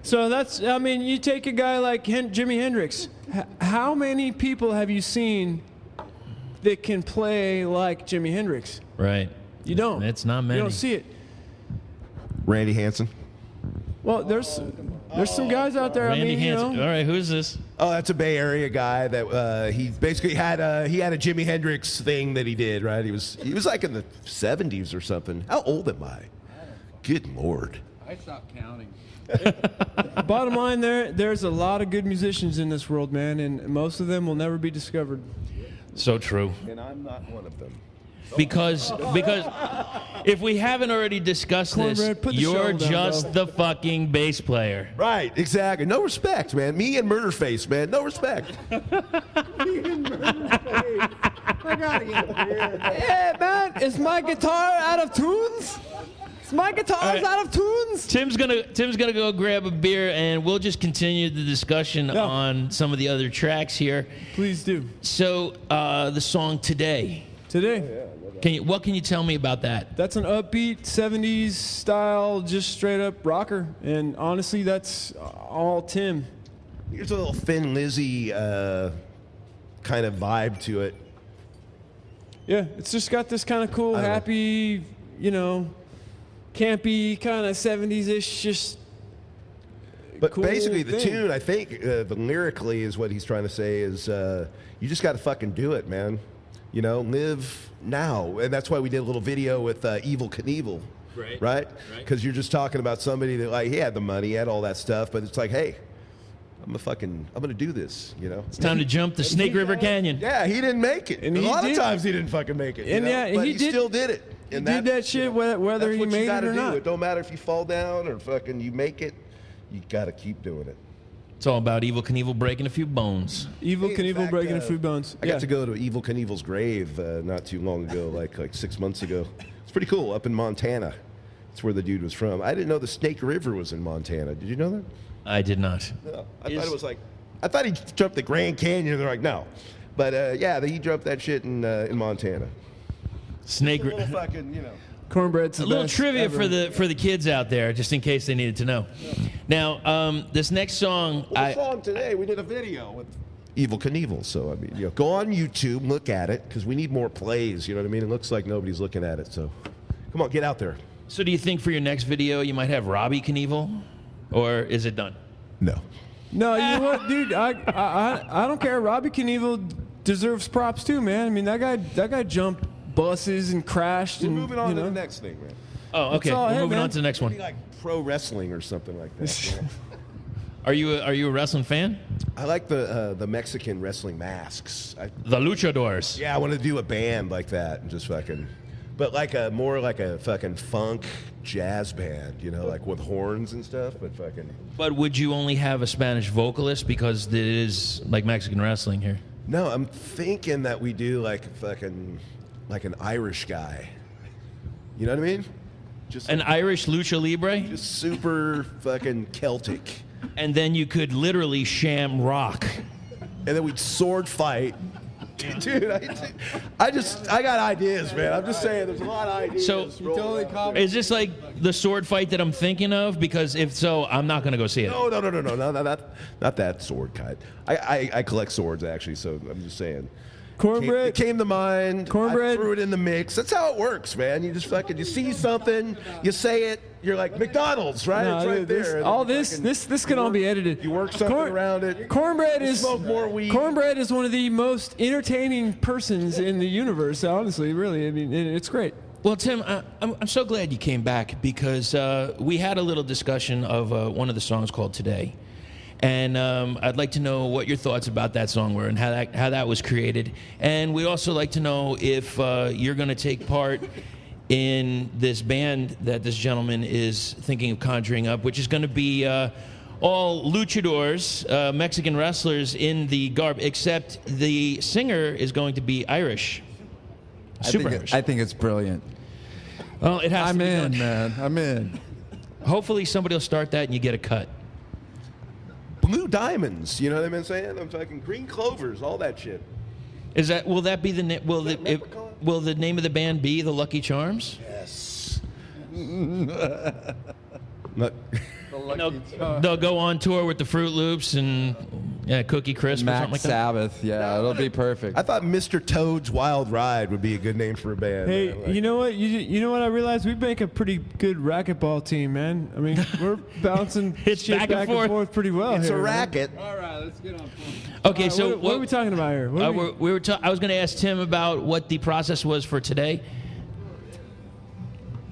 that's, you take a guy like Jimi Hendrix. How many people have you seen that can play like Jimi Hendrix? Right. You don't. It's not many. You don't see it. Randy Hansen. Well, there's some guys out there. Randy Hansen. All right, who's this? Oh, that's a Bay Area guy that he basically had a Jimi Hendrix thing that he did, right? He was like in the 70s or something. How old am I? Good Lord. I stopped counting. Bottom line, there's a lot of good musicians in this world, man, and most of them will never be discovered. So true. And I'm not one of them. Because if we haven't already discussed this, Cornbread, put the you're shovel down, just bro. the fucking bass player. Right, exactly. No respect, man. Me and Murderface, man. No respect. I gotta get a beer. Hey, man, is my guitar out of tunes? My guitar's out of tunes. Tim's gonna go grab a beer, and we'll just continue the discussion on some of the other tracks here. Please do. So the song Today. What can you tell me about that? That's an upbeat 70s style, just straight up rocker. And honestly, that's all Tim. Here's a little Thin Lizzy kind of vibe to it. Yeah, it's just got this kind of cool, happy, campy kind of 70s-ish, just But cool basically, the thing. tune, I think, the lyrically is what he's trying to say is you just got to fucking do it, man. Live now. And that's why we did a little video with Evil Knievel. Right? Because you're just talking about somebody that, like, he had the money, he had all that stuff, but it's like, hey, I'm gonna do this, It's time to jump the Snake River Canyon. Yeah, he didn't make it. And a he lot did. of times he didn't fucking make it. And but he he did- still did it. He And did that shit whether that's he what made you gotta it or do. not. It don't matter if you fall down or fucking you make it. You gotta keep doing it. It's all about Evil Knievel breaking a few bones. Evil In Knievel fact, breaking a few bones. I got to go to Evil Knievel's grave not too long ago, like 6 months ago. It's pretty cool, up in Montana. That's where the dude was from. I didn't know the Snake River was in Montana. Did you know that? I did not. No. I thought he jumped the Grand Canyon. They're like, no. But he jumped that shit in Montana. Snake A little River. fucking, Cornbread's the A little best trivia ever. for the kids out there, just in case they needed to know. Now, this next song, Well, the song today, we did a video with Evil Knievel. So, I mean, go on YouTube, look at it, because we need more plays. You know what I mean? It looks like nobody's looking at it. So, come on, get out there. So do you think for your next video you might have Robbie Knievel, or is it done? No. No, you know what, dude? I don't care. Robbie Knievel deserves props too, man. I mean, that guy jumped buses and crashed. We're and moving on to know. the next thing, man. Oh, okay. all We're ahead, moving man. on to the next Maybe one. like pro wrestling or something like that. Are you a wrestling fan? I like the Mexican wrestling masks. The Luchadors. I want to do a band like that and just fucking, but more like a fucking funk jazz band, like with horns and stuff. But fucking. But would you only have a Spanish vocalist because it is like Mexican wrestling here? No, I'm thinking that we do like an Irish guy. You know what I mean? Just An Irish lucha libre, just super fucking Celtic. and then you could literally sham rock. And then we'd sword fight. Dude, I got ideas, man. I'm just saying, there's a lot of ideas. So rolling around. is this like the sword fight that I'm thinking of? Because if so, I'm not going to go see it. No, not that sword kind. I collect swords actually, so I'm just saying. Cornbread. It came to mind. Cornbread. I threw it in the mix. That's how it works, man. You just fucking, you see something, you say it, you're like McDonald's, right? No, it's right dude, there. all this can all be edited. You work something around it. Cornbread You is smoke more weed. Cornbread is one of the most entertaining persons in the universe. Honestly, really, I mean, it's great. Well, Tim, I'm so glad you came back because we had a little discussion of one of the songs called Today. And I'd like to know what your thoughts about that song were and how that was created. And we'd also like to know if you're going to take part in this band that this gentleman is thinking of conjuring up, which is going to be all luchadors, Mexican wrestlers in the garb, except the singer is going to be Irish. Super Irish. I think it's brilliant. Well, it has I'm to be in, done. man. I'm in. Hopefully somebody will start that and you get a cut. Blue diamonds, you know what I've been saying? I'm fucking green clovers, all that shit. Will that be the will the name of the band be the Lucky Charms? Yes. Look. They'll go on tour with the Fruit Loops and Cookie Crisp or something Mac like that. Sabbath. Yeah, it'll be perfect. I thought Mr. Toad's Wild Ride would be a good name for a band. Hey, man. Like, you know what? You know what? I realized we make a pretty good racquetball team, man. I mean, we're bouncing It's shit back and forth. pretty well. it's here, a man. racket. All right, let's get on point. Okay, so what are we talking about here? What are we- I was going to ask Tim about what the process was for today.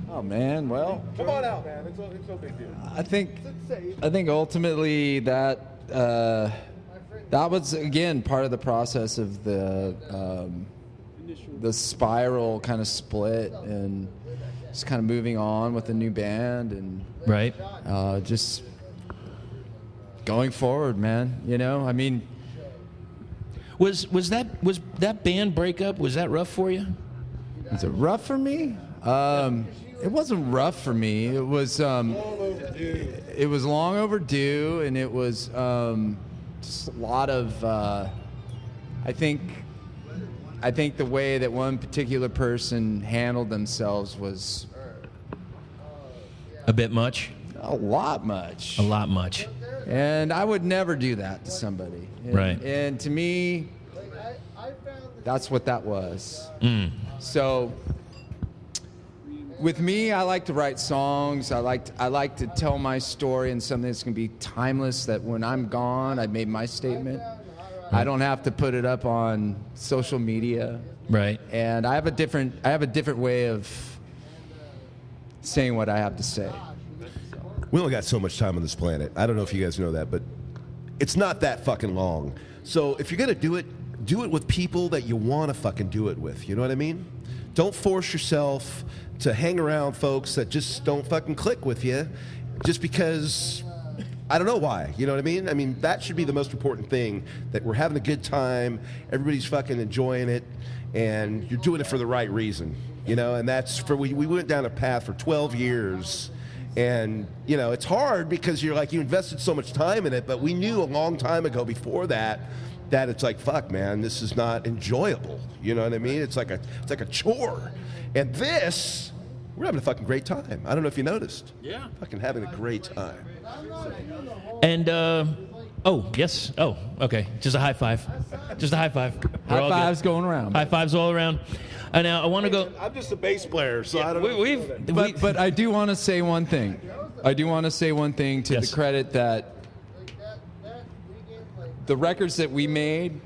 Oh man, well, Come on out, man. It's no big deal. I think ultimately that that was again part of the process of the spiral kind of split and just kind of moving on with the new band and Right. just going forward, man. You know, I mean, Was that band breakup? Was that rough for you? is it rough for me? It wasn't rough for me. It was long overdue, and it was just a lot of. I think the way that one particular person handled themselves was A bit much? a lot much. A lot much. And I would never do that to somebody. And, Right. And to me, that's what that was. So with me, I like to write songs. I like to tell my story in something that's going to be timeless, that when I'm gone, I've made my statement. I don't have to put it up on social media. Right. And I have a different way of saying what I have to say. We only got so much time on this planet. I don't know if you guys know that, but it's not that fucking long. So if you're going to do it with people that you want to fucking do it with. You know what I mean? Don't force yourself to hang around folks that just don't fucking click with you just because I don't know why. You know what I mean? I mean, that should be the most important thing, that we're having a good time, everybody's fucking enjoying it, and you're doing it for the right reason. You know, and that's for we went down a path for 12 years. And, you know, it's hard because you invested so much time in it, but we knew a long time ago before that it's like, fuck, man, this is not enjoyable. You know what I mean? It's like a chore. And this, we're having a fucking great time. I don't know if you noticed. Yeah. Fucking having a great time. And, oh, yes. Oh, okay. Just a high five. Just a high five. We're all High fives good. going around. High fives all around. And now I want to go. I'm just a bass player, so I don't know. But I do want to say one thing. I do want to say one thing to Yes. the credit that the records that we made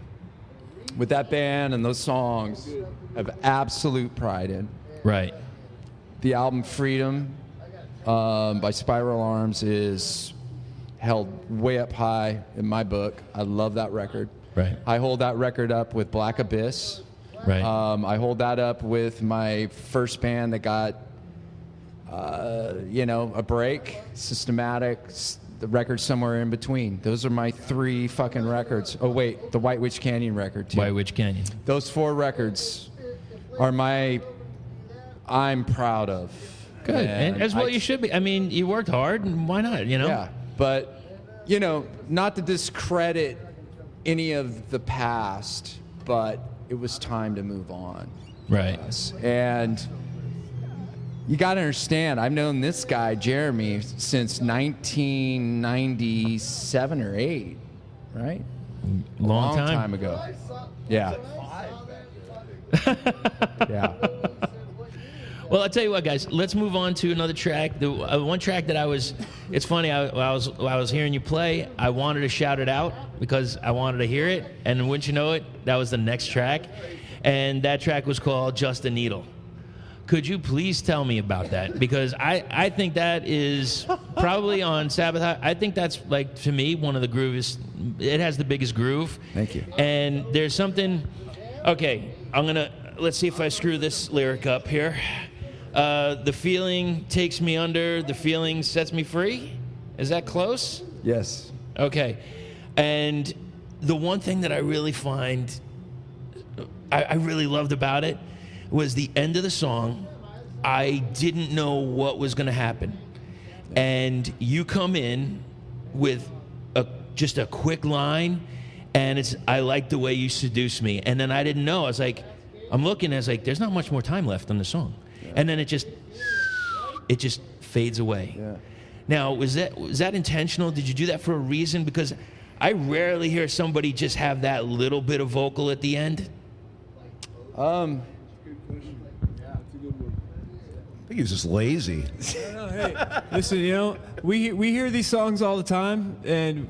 with that band and those songs have absolute pride in. Right. The album Freedom by Spiral Arms is held way up high in my book. I love that record. Right. I hold that record up with Black Abyss. Right. I hold that up with my first band that got, a break, Systematic, the record Somewhere in Between. Those are my 3 fucking records. Oh, wait, the White Witch Canyon record, too. White Witch Canyon. Those 4 records are I'm proud of. Good. And as well you should be. I mean, you worked hard, and why not, you know? Yeah, but, not to discredit any of the past, but it was time to move on. Right. And you got to understand, I've known this guy, Jeremy, since 1997 or 8, right? Long time ago. Yeah. Yeah. Well, I'll tell you what, guys. Let's move on to another track. The one track that it's funny. I was hearing you play. I wanted to shout it out because I wanted to hear it, and wouldn't you know it, that was the next track, and that track was called "Just a Needle." Could you please tell me about that? Because I think that is probably on Sabbath Highway. I think that's, like, to me, one of the grooves. It has the biggest groove. Thank you. And there's something. Okay, let's see if I screw this lyric up here. The feeling takes me under, the feeling sets me free. Is that close? Yes. Okay. And the one thing that I really I really loved about it was the end of the song. I didn't know what was going to happen. And you come in with just a quick line, and it's, I like the way you seduce me. And then I didn't know. I was like, I'm looking, I was like, there's not much more time left on the song. And then it just fades away. Yeah. Now, was that intentional? Did you do that for a reason? Because I rarely hear somebody just have that little bit of vocal at the end. I think he was just lazy. Hey, listen, we hear these songs all the time, and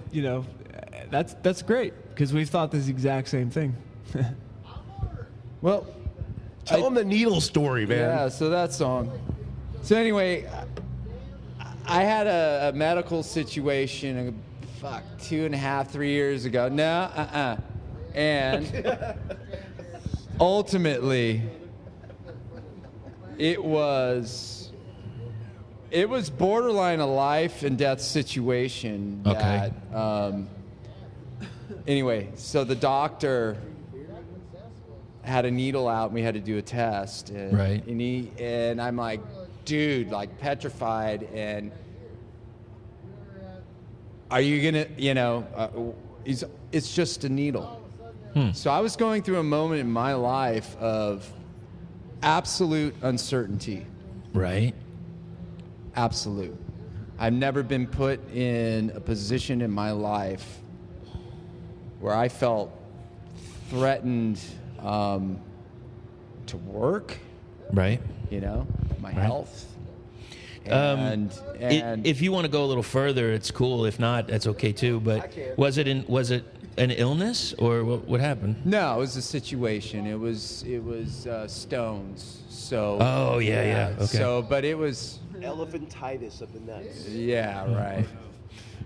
that's great because we've thought this exact same thing. Well, Tell him the needle story, man. yeah, so that song. So anyway, I had a medical situation, 2.5, 3 years ago. No, And ultimately, it was borderline a life and death situation. Okay. Anyway, so the doctor had a needle out and we had to do a test. And, Right. And I'm like, dude, like petrified. And are you gonna, it's just a needle. So I was going through a moment in my life of absolute uncertainty. Right. Absolute. I've never been put in a position in my life where I felt threatened to work, Right. my health. And If you want to go a little further, it's cool. If not, that's okay too. But was it an illness or what happened? no, it was a situation. It was stones. So Oh yeah. Okay. So, but it was Elephantitis of the nuts. right.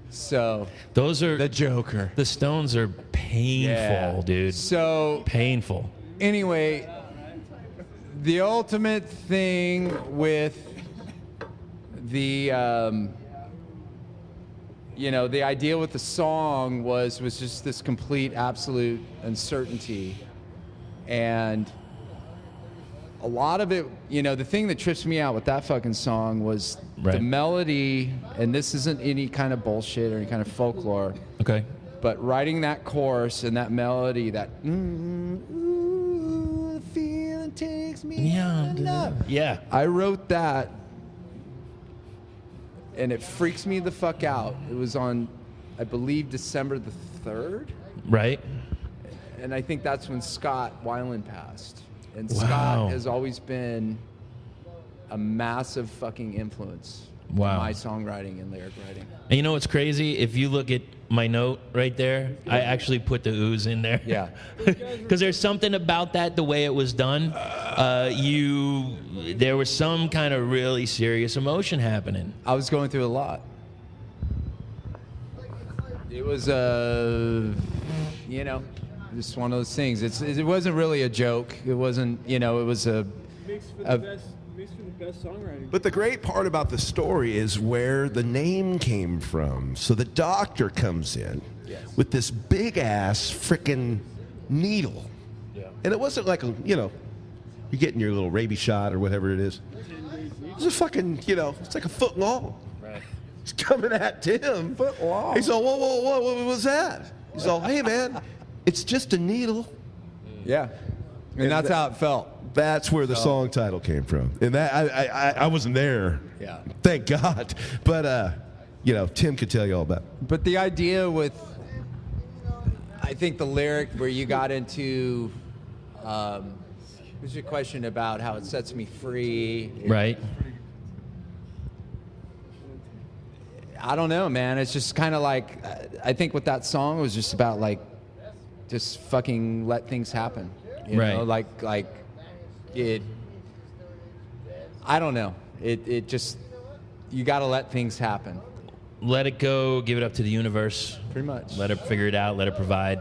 So Those are the Joker. the stones are painful, dude. So Painful. anyway, the ultimate thing with the the idea with the song was just this complete absolute uncertainty, and a lot of it, the thing that trips me out with that fucking song was the Right. melody, and this isn't any kind of bullshit or any kind of folklore, Okay. but writing that chorus and that melody, that ooh, the feeling takes me up. Yeah. I wrote that, and it freaks me the fuck out. It was on, I believe, December the 3rd, Right. and I think that's when Scott Weiland passed. And Wow. Scott has always been a massive fucking influence Wow. in my songwriting and lyric writing. And you know what's crazy? If you look at my note right there, I actually put the ooze in there. Yeah. Because there's something about that, the way it was done. There was some kind of really serious emotion happening. I was going through a lot. It was just one of those things. It wasn't really a joke. It wasn't, it was Makes for the best songwriting. But the great part about the story is where the name came from. So the doctor comes in with this big ass freaking needle. Yeah. And it wasn't like you're getting your little rabies shot or whatever it is. It was a fucking, it's like a foot long. Right. He's coming at Tim. Foot long. He's all, whoa, what was that? He's all, hey man, it's just a needle. yeah. And that's how it felt. That's where the song title came from, and that I wasn't there. Yeah. Thank God. But Tim could tell you all about it. But the idea with, I think the lyric where you got into, was your question about how it sets me free. Right. I don't know, man. It's just kind of like, I think with that song it was just about like, just fucking let things happen. You know, like it, I don't know. It just, you got to let things happen. Let it go. Give it up to the universe. Pretty much. Let it figure it out. Let it provide.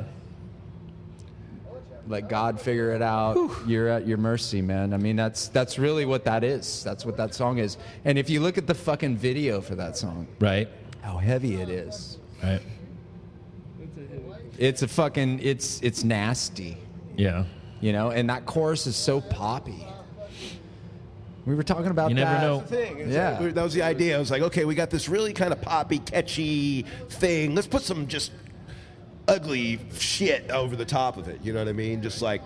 Let God figure it out. Whew. You're at your mercy, man. I mean, that's really what that is. That's what that song is. And if you look at the fucking video for that song, Right. how heavy it is. Right. It's a fucking, it's nasty, Yeah. and that chorus is so poppy. We were talking about You that. never know. That's the thing. It's Yeah. like, that was the idea. I was like, okay, we got this really kind of poppy, catchy thing. Let's put some just ugly shit over the top of it. You know what I mean? Just like,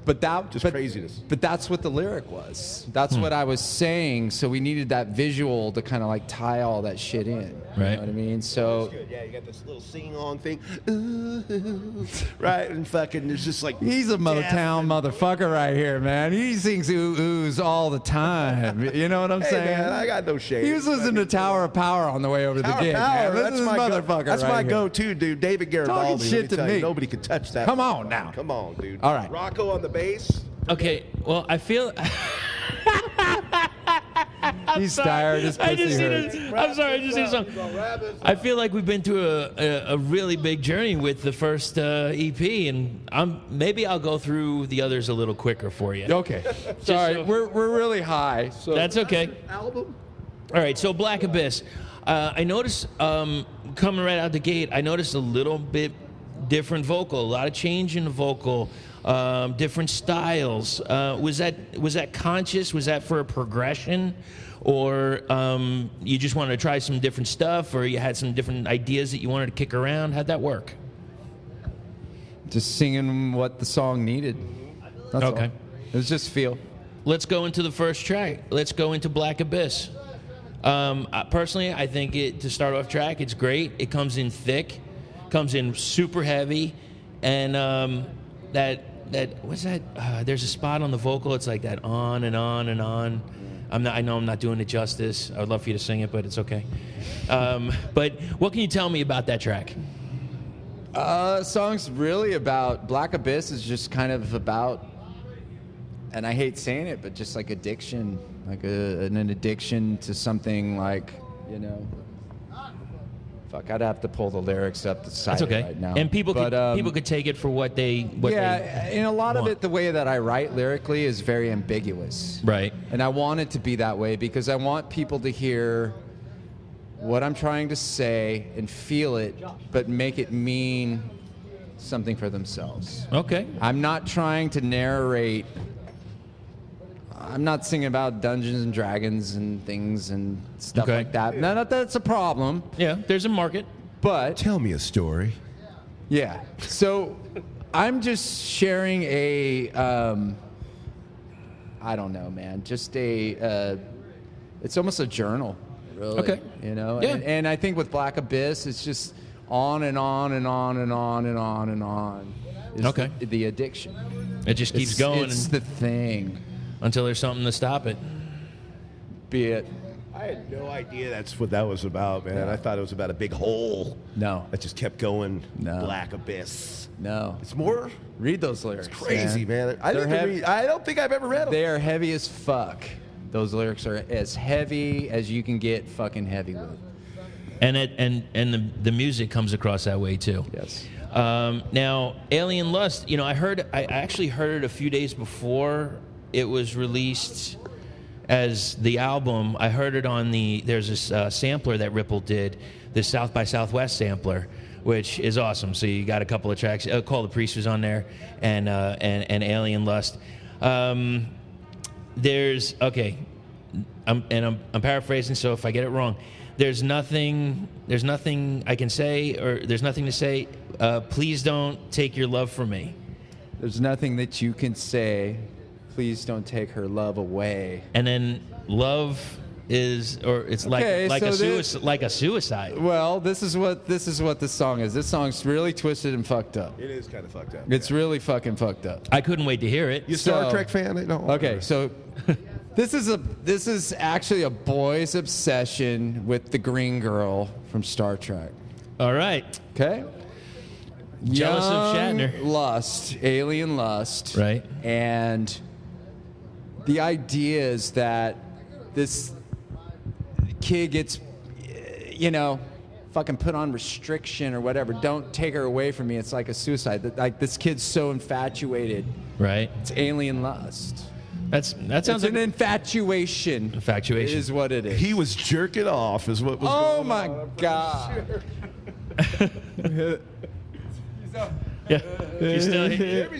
But that just but, craziness. But that's what the lyric was. That's what I was saying. So we needed that visual to kind of like tie all that shit in. You Right. know what I mean? So Good. Yeah, you got this little sing-along thing. Ooh, right? And fucking, there's just like... he's a death Motown motherfucker right here, man. He sings ooh-oohs all the time. You know what I'm Hey, saying? man, I got no shame. He was listening to Tower of Power on the way over to the Tower gig. Power, Man. Listen to this motherfucker That's right my here. go-to, dude. David Garibaldi. Talking shit let to tell you, me. nobody could touch that. Come on now. Come on, dude. All right. Rocco on the bass. Okay. Well, I feel. He's tired. His I pussy just hurts. I'm sorry. I just need something. I feel like we've been through a really big journey with the first EP, and maybe I'll go through the others a little quicker for you. Okay. Sorry, so- we're really high. So That's okay. Album. All right, so Black Abyss. I noticed coming right out the gate, I noticed a little bit different vocal, a lot of change in the vocal, different styles. Was that conscious? Was that for a progression? Or you just wanted to try some different stuff, or you had some different ideas that you wanted to kick around? How'd that work? Just singing what the song needed. That's Okay. all. It was just feel. Let's go into the first track. Let's go into Black Abyss. Personally, I think to start off track, it's great. It comes in thick, comes in super heavy, and what's that? There's a spot on the vocal. It's like that on and on and on. I know I'm not doing it justice. I would love for you to sing it, but it's okay. But what can you tell me about that track? Song's really about Black Abyss is just kind of about, and I hate saying it, but just like addiction, like an addiction to something like, fuck, I'd have to pull the lyrics up to cite That's okay. it right now. And people but, could take it for what they and a lot want. of it, the way that I write lyrically is very ambiguous. Right. And I want it to be that way because I want people to hear what I'm trying to say and feel it, but make it mean something for themselves. Okay. I'm not trying to narrate. I'm not singing about Dungeons and Dragons and things and stuff Okay. like that. No, not that it's a problem, Yeah, there's a market. but Tell me a story. yeah. So I'm just sharing I don't know, man. Just it's almost a journal, really. Okay. Yeah. Yeah. And I think with Black Abyss, it's just on and on and on and on and on and on. Is Okay. The addiction. It just keeps going It's the thing. until there's something to stop it. Be it. I had no idea that's what that was about, man. I thought it was about a big hole No. that just kept going. No. Black Abyss. No. It's more Read those lyrics. crazy, man. I They're didn't heavy. read. I don't think I've ever read them. They are heavy as fuck. Those lyrics are as heavy as you can get fucking heavy with. And the music comes across that way too. Yes. Now, Alien Lust, I actually heard it a few days before it was released as the album. I heard it on there's this sampler that Ripple did, this South by Southwest sampler, which is awesome. So you got a couple of tracks. Call the Priest was on there, and Alien Lust. I'm paraphrasing, so if I get it wrong, there's nothing I can say, or there's nothing to say. Please don't take your love from me. There's nothing that you can say. Please don't take her love away. And then love is, or it's Okay, like so like a suicide. Well, this is what this song is. This song's really twisted and fucked up. It is kind of fucked up. It's really fucking fucked up. I couldn't wait to hear it. You a Star So- Trek fan? No. Okay, so this is actually a boy's obsession with the green girl from Star Trek. All right. Okay? Jealous of Young Shatner. Lust, alien lust. Right. And the idea is that this kid gets, fucking put on restriction or whatever. Don't take her away from me. It's like a suicide. Like, this kid's so infatuated. Right. It's alien lust. That sounds It's like an infatuation. infatuation. Is what it is. He was jerking off, is what was Oh going my on. God. Yeah. You still,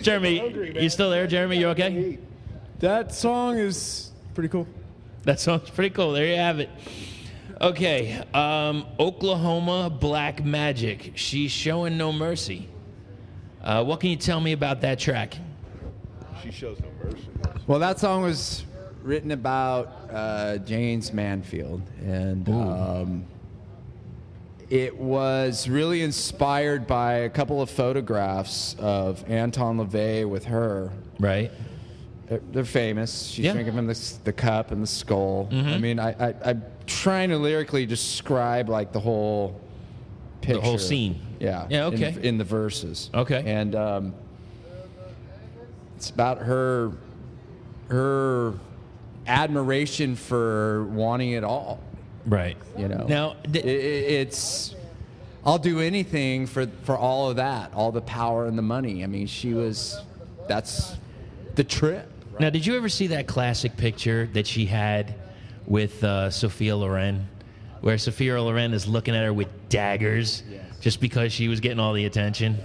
Jeremy, you still there, Jeremy? You okay? That song is pretty cool. That sounds pretty cool. There you have it. Okay. Oklahoma Black Magic. She's showing no mercy. What can you tell me about that track? She shows no mercy. Well, that song was written about James Mansfield, and it was really inspired by a couple of photographs of Anton Lavey with her. Right. They're famous. She's Yeah. drinking from the cup and the skull. Mm-hmm. I mean, I'm trying to lyrically describe like the whole picture. The whole scene. Yeah. Yeah, okay. In the verses. Okay. And it's about her admiration for wanting it all. Right. Now, It's I'll do anything for all of that, all the power and the money. I mean, that's the trip. now, did you ever see that classic picture that she had with Sophia Loren, where Sophia Loren is looking at her with daggers just because she was getting all the attention?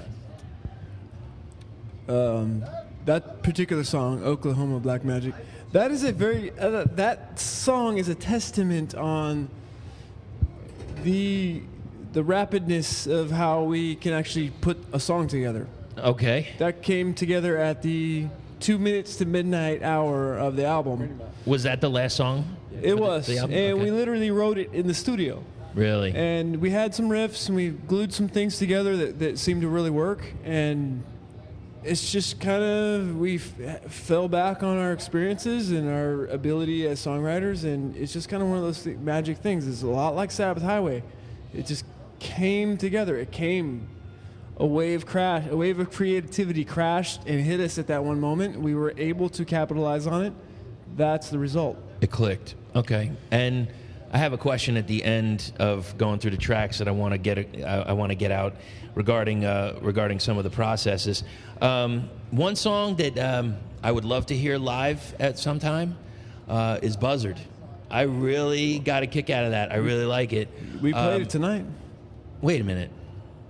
that particular song, Oklahoma Black Magic, that is a very that song is a testament on the rapidness of how we can actually put a song together. Okay. That came together at the 2 minutes to midnight hour of the album. Was that the last song? It was, the album? and Okay. we literally wrote it in the studio. Really? And we had some riffs, and we glued some things together that seemed to really work. And it's just kind of, we fell back on our experiences and our ability as songwriters, and it's just kind of one of those magic things. It's a lot like Sabbath Highway. It just came together. It came. A wave of creativity crashed and hit us at that one moment. We were able to capitalize on it. That's the result. It clicked. Okay. And I have a question at the end of going through the tracks that I want to get out regarding some of the processes. One song that I would love to hear live at some time is Buzzard. I really got a kick out of that. I really like it. We played it tonight. Wait a minute.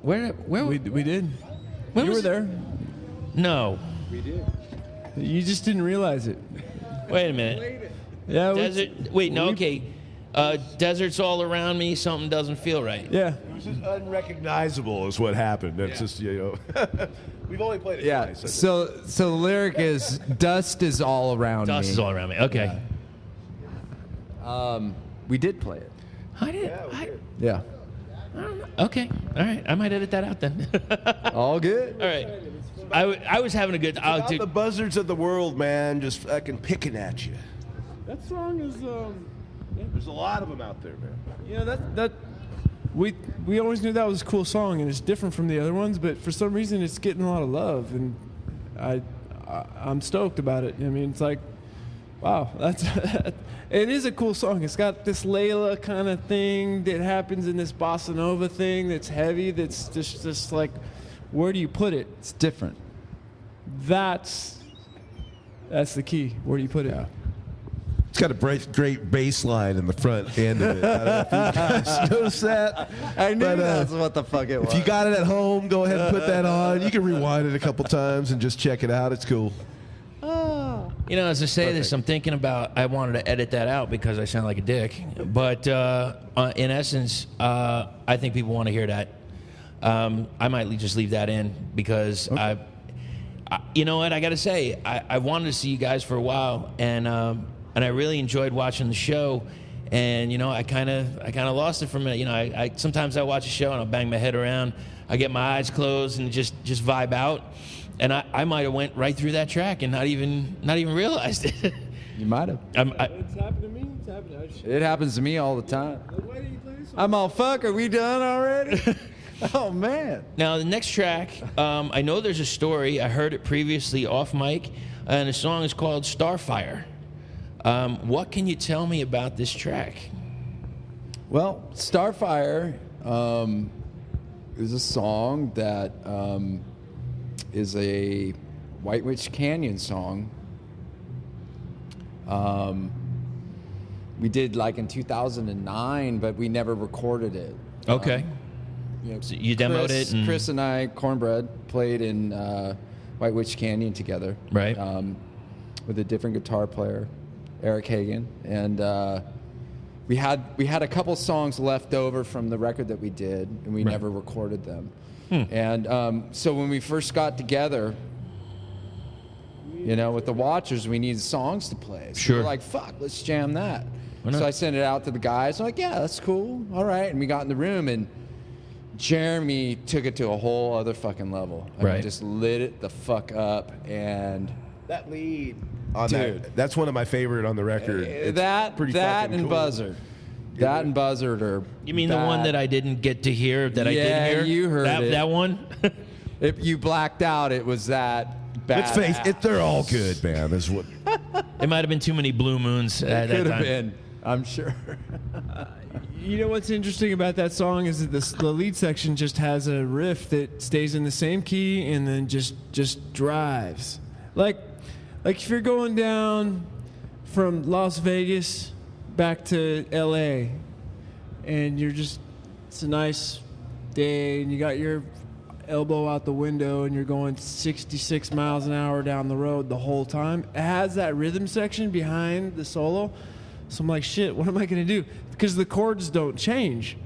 Where we did. When You was were there. No. You just didn't realize it. Wait a minute. Yeah. Desert. Wait, no. Okay. Desert's all around me. Something doesn't feel right. Yeah. It was just unrecognizable is what happened. It's just, we've only played it Yeah. twice. So the lyric is dust is all around me. Dust is all around me. Okay. We did play it. I did. Yeah. I don't know. Okay. All right. I might edit that out then. All good. All right. I was having a good. About the buzzards of the world, man, just fucking picking at you. That song is. There's a lot of them out there, man. Yeah. That. We always knew that was a cool song, and it's different from the other ones, but for some reason it's getting a lot of love, and I'm stoked about it. I mean, it's like, wow, that's it is a cool song. It's got this Layla kind of thing that happens in this bossa nova thing that's heavy. That's just like, where do you put it? It's different. That's the key. Where do you put it? Yeah. It's got a great bass line in the front end of it. I don't know if you guys noticed that. I knew But, that's what the fuck it was. If you got it at home, go ahead and put that on. You can rewind it a couple times and just check it out. It's cool. You know, as I say this, I'm thinking about. I wanted to edit that out because I sound like a dick. But in essence, I think people want to hear that. I might just leave that in because you know what? I got to say, I wanted to see you guys for a while, and I really enjoyed watching the show. And you know, I kind of lost it for a minute. You know, I sometimes I watch a show and I'll bang my head around. I get my eyes closed and just vibe out. And I might have went right through that track and not even realized it. You might have. It's happened to me. It's happened to me. It happens to me all the time. Why did you play this song? I'm all, fuck, are we done already? Oh, man. Now the next track, I know there's a story. I heard it previously off mic, and the song is called Starfire. What can you tell me about this track? Well, Starfire is a song that is a White Witch Canyon song. We did like in 2009, but we never recorded it. Okay. You know, So you demoed it and- Chris and I, Cornbread, played in White Witch Canyon together. Right. With a different guitar player, Eric Hagen, and we had a couple songs left over from the record that we did, and we never recorded them. And so when we first got together, you know, with the Watchers, we needed songs to play. So Sure. we're like, fuck, let's jam that. not? So I sent it out to the guys. I'm like, yeah, that's cool. All right. And we got in the room, and Jeremy took it to a whole other fucking level. I mean, Right. just lit it the fuck up, and That lead on Dude. that's one of my favorite on the record. It's that pretty that fucking and cool. Buzzard. That and Buzzard are. You mean the one that I didn't get to hear that I Yeah, didn't hear? you heard that, it. That one? If you blacked out, it was that bad. Let's face it, they're all good, man. Is what It might have been too many blue moons at that Could have time. been. I'm sure. You know what's interesting about that song is that the lead section just has a riff that stays in the same key and then just drives. Like if you're going down from Las Vegas back to LA and it's a nice day and you got your elbow out the window and you're going 66 miles an hour down the road the whole time. It has that rhythm section behind the solo. So I'm like, shit, what am I going to do? Because the chords don't change.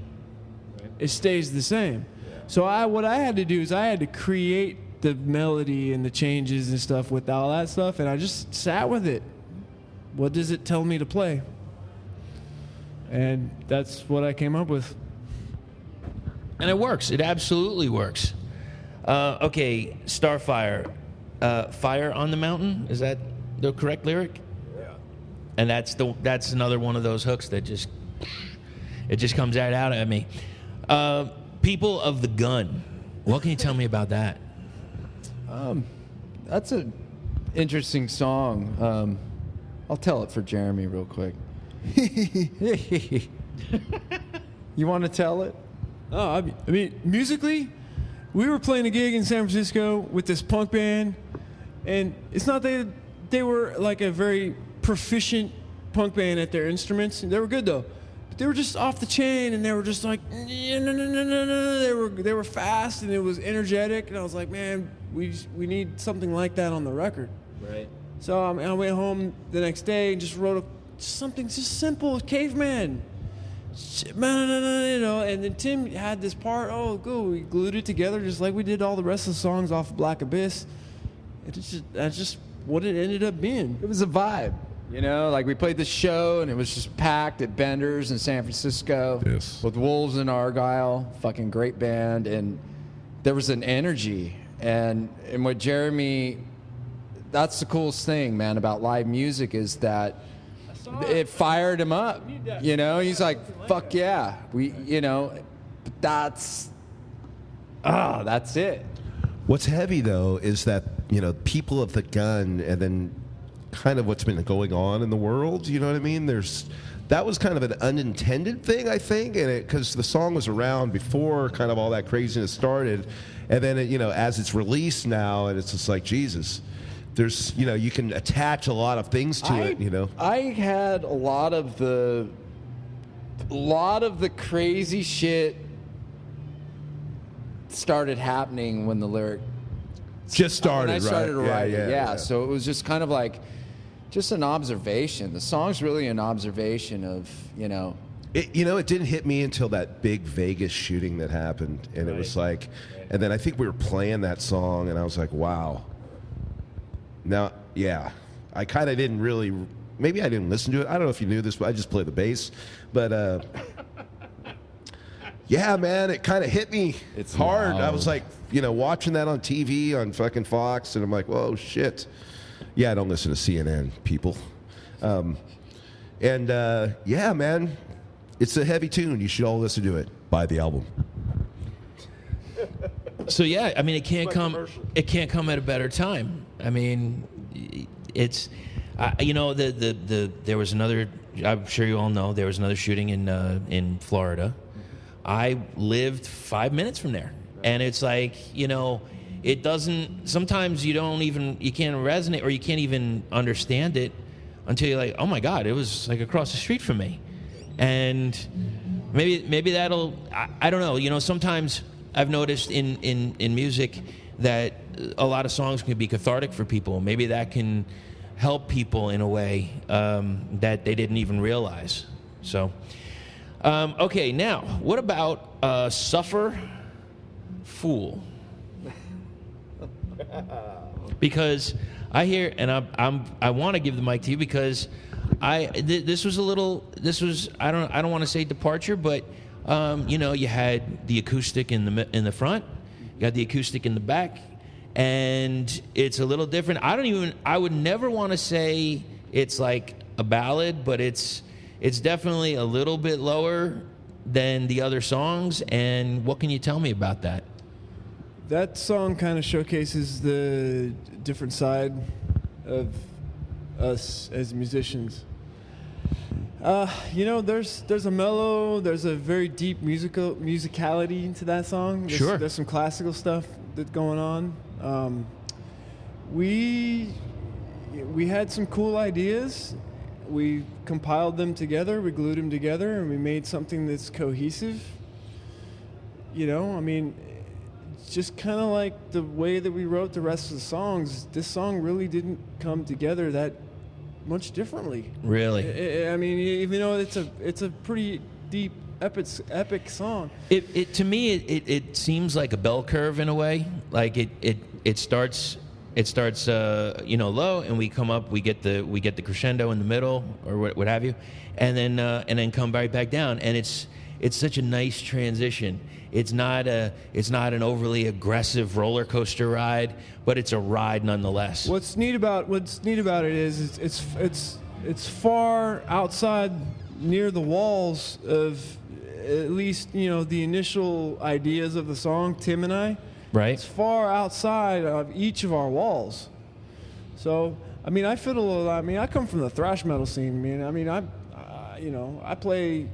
It stays the same. So what I had to do is I had to create the melody and the changes and stuff with all that stuff, and I just sat with it. What does it tell me to play? And that's what I came up with. And it works. It absolutely works. Okay, Starfire. Fire on the Mountain? Is that the correct lyric? Yeah. And that's another one of those hooks that just comes right out at me. People of the Gun. What can you tell me about that? That's an interesting song. I'll tell it for Jeremy real quick. You want to tell it? Oh, I mean, musically, we were playing a gig in San Francisco with this punk band, and it's not that they were like a very proficient punk band at their instruments. They were good though. But they were just off the chain, and they were just like, no. They were fast, and it was energetic, and I was like, man, we need something like that on the record. Right. So I went home the next day and just wrote something just simple, caveman. You know, and then Tim had this part. Oh, good. We glued it together just like we did all the rest of the songs off of Black Abyss. That's just what it ended up being. It was a vibe, you know. Like we played the show and it was just packed at Bender's in San Francisco. Yes. With Wolves and Argyle, fucking great band, and there was an energy. And what Jeremy, that's the coolest thing, man, about live music is that it fired him up. You know, he's like, fuck yeah. That's it. What's heavy, though, is that, you know, People of the Gun and then kind of what's been going on in the world, you know what I mean? That was kind of an unintended thing, I think, and because the song was around before kind of all that craziness started, and then, you know, as it's released now, and it's just like, Jesus, there's, you know, you can attach a lot of things to it, you know. I had a lot of the crazy shit started happening when the lyric just started, when I started right? writing. Yeah. So it was just kind of like just an observation. The song's really an observation of, you know. It didn't hit me until that big Vegas shooting that happened, and it was like, and then I think we were playing that song, and I was like, wow. Now, yeah, I kind of didn't really, maybe I didn't listen to it. I don't know if you knew this, but I just play the bass. But, yeah, man, it kind of hit me. It's hard. loud. I was like, you know, watching that on TV on fucking Fox, and I'm like, whoa, shit. Yeah, I don't listen to CNN, people. Yeah, man, it's a heavy tune. You should all listen to it. Buy the album. So yeah, I mean, it can't come at a better time. I mean, it's, you know, there was another. I'm sure you all know there was another shooting in Florida. I lived 5 minutes from there, and it's like, you know, it doesn't. Sometimes you can't resonate or you can't even understand it until you're like, oh my God, it was like across the street from me, and maybe that'll. I don't know. You know, sometimes I've noticed in music that a lot of songs can be cathartic for people. Maybe that can help people in a way that they didn't even realize. So, okay, now what about Suffer Fool? Because I hear, and I want to give the mic to you because this was I don't want to say departure, but you know, you had the acoustic in the front, you got the acoustic in the back, and it's a little different. I would never want to say it's like a ballad, but it's definitely a little bit lower than the other songs. And what can you tell me about that? That song kind of showcases the different side of us as musicians. You know, there's a mellow, there's a very deep musicality to that song. There's some classical stuff that's going on. We had some cool ideas. We compiled them together, we glued them together, and we made something that's cohesive. You know, I mean, just kind of like the way that we wrote the rest of the songs, this song really didn't come together that much differently. Really? I mean, even though it's a pretty deep, epic song. To me, it seems like a bell curve in a way. Like it starts low, and we come up, we get the crescendo in the middle, or what have you, and then come right back down, and it's such a nice transition. It's not an overly aggressive roller coaster ride, but it's a ride nonetheless. What's neat about it is it's far outside, near the walls of at least the initial ideas of the song, Tim and I. Right. It's far outside of each of our walls. So I mean, I fiddle a lot. I mean, I come from the thrash metal scene. I play.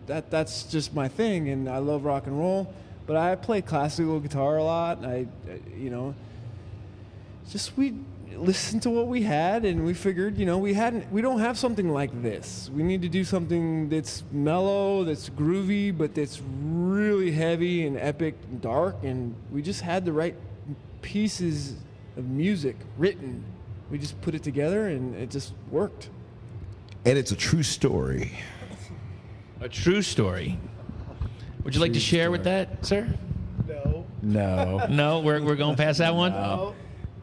That's just my thing, and I love rock and roll. But I play classical guitar a lot. And we listened to what we had, and we figured, we don't have something like this. We need to do something that's mellow, that's groovy, but that's really heavy and epic and dark. And we just had the right pieces of music written. We just put it together, and it just worked. And it's a true story. A true story. Would you like to share with that, sir? No. No, we're going past that one?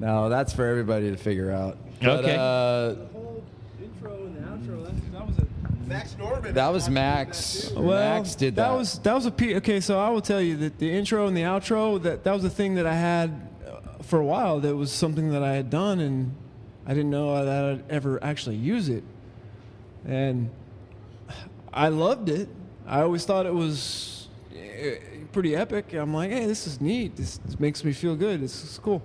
No, that's for everybody to figure out. Okay. The whole intro and the outro, that was Max Norman. That was Max. Well, Max did that. That was a piece. Okay, so I will tell you that the intro and the outro, that was a thing that I had for a while. That was something that I had done, and I didn't know that I'd ever actually use it. And I loved it. I always thought it was pretty epic. I'm like, hey, this is neat. This makes me feel good. This is cool.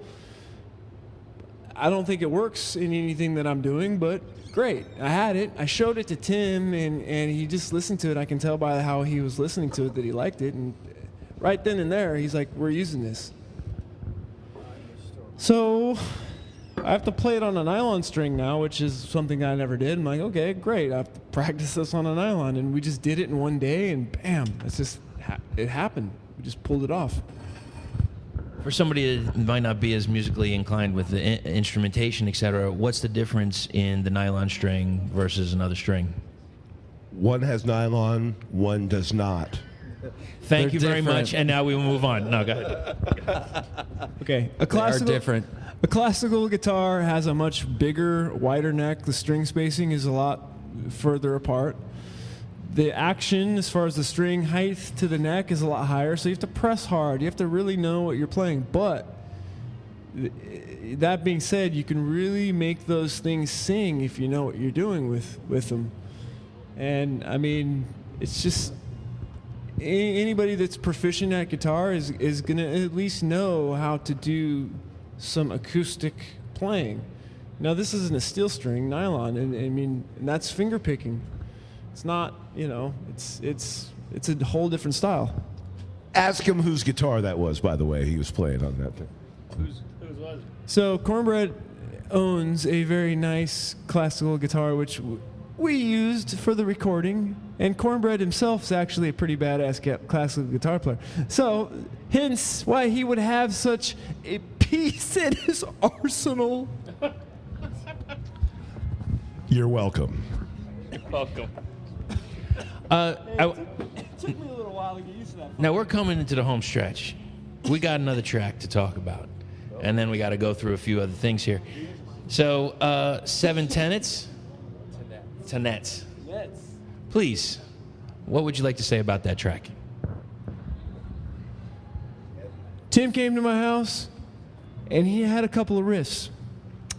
I don't think it works in anything that I'm doing, but great. I had it. I showed it to Tim, and he just listened to it. I can tell by how he was listening to it that he liked it. And right then and there, he's like, we're using this. So I have to play it on a nylon string now, which is something I never did. I'm like, okay, great. I have to practice this on a nylon. And we just did it in one day, and bam, it happened. We just pulled it off. For somebody that might not be as musically inclined with the instrumentation, etc., what's the difference in the nylon string versus another string? One has nylon, one does not. Thank you very different. much, and now we will move on. No, go ahead. Okay, They are different. A classical guitar has a much bigger, wider neck. The string spacing is a lot further apart. The action, as far as the string height to the neck, is a lot higher, so you have to press hard. You have to really know what you're playing. But that being said, you can really make those things sing if you know what you're doing with them. And, I mean, it's just anybody that's proficient at guitar is going to at least know how to do some acoustic playing. Now, this isn't a steel string, nylon, and that's finger picking. It's not, it's a whole different style. Ask him whose guitar that was, by the way, he was playing on that thing. Whose was it? So Cornbread owns a very nice classical guitar, which we used for the recording, and Cornbread himself is actually a pretty badass classical guitar player. So, hence why he would have such a piece in his arsenal. You're welcome. Welcome. It took me a little while to get used to that. Now we're coming into the home stretch. We got another track to talk about, and then we got to go through a few other things here. So, 7 tenets. Tenets. Please, what would you like to say about that track? Tim came to my house, and he had a couple of riffs,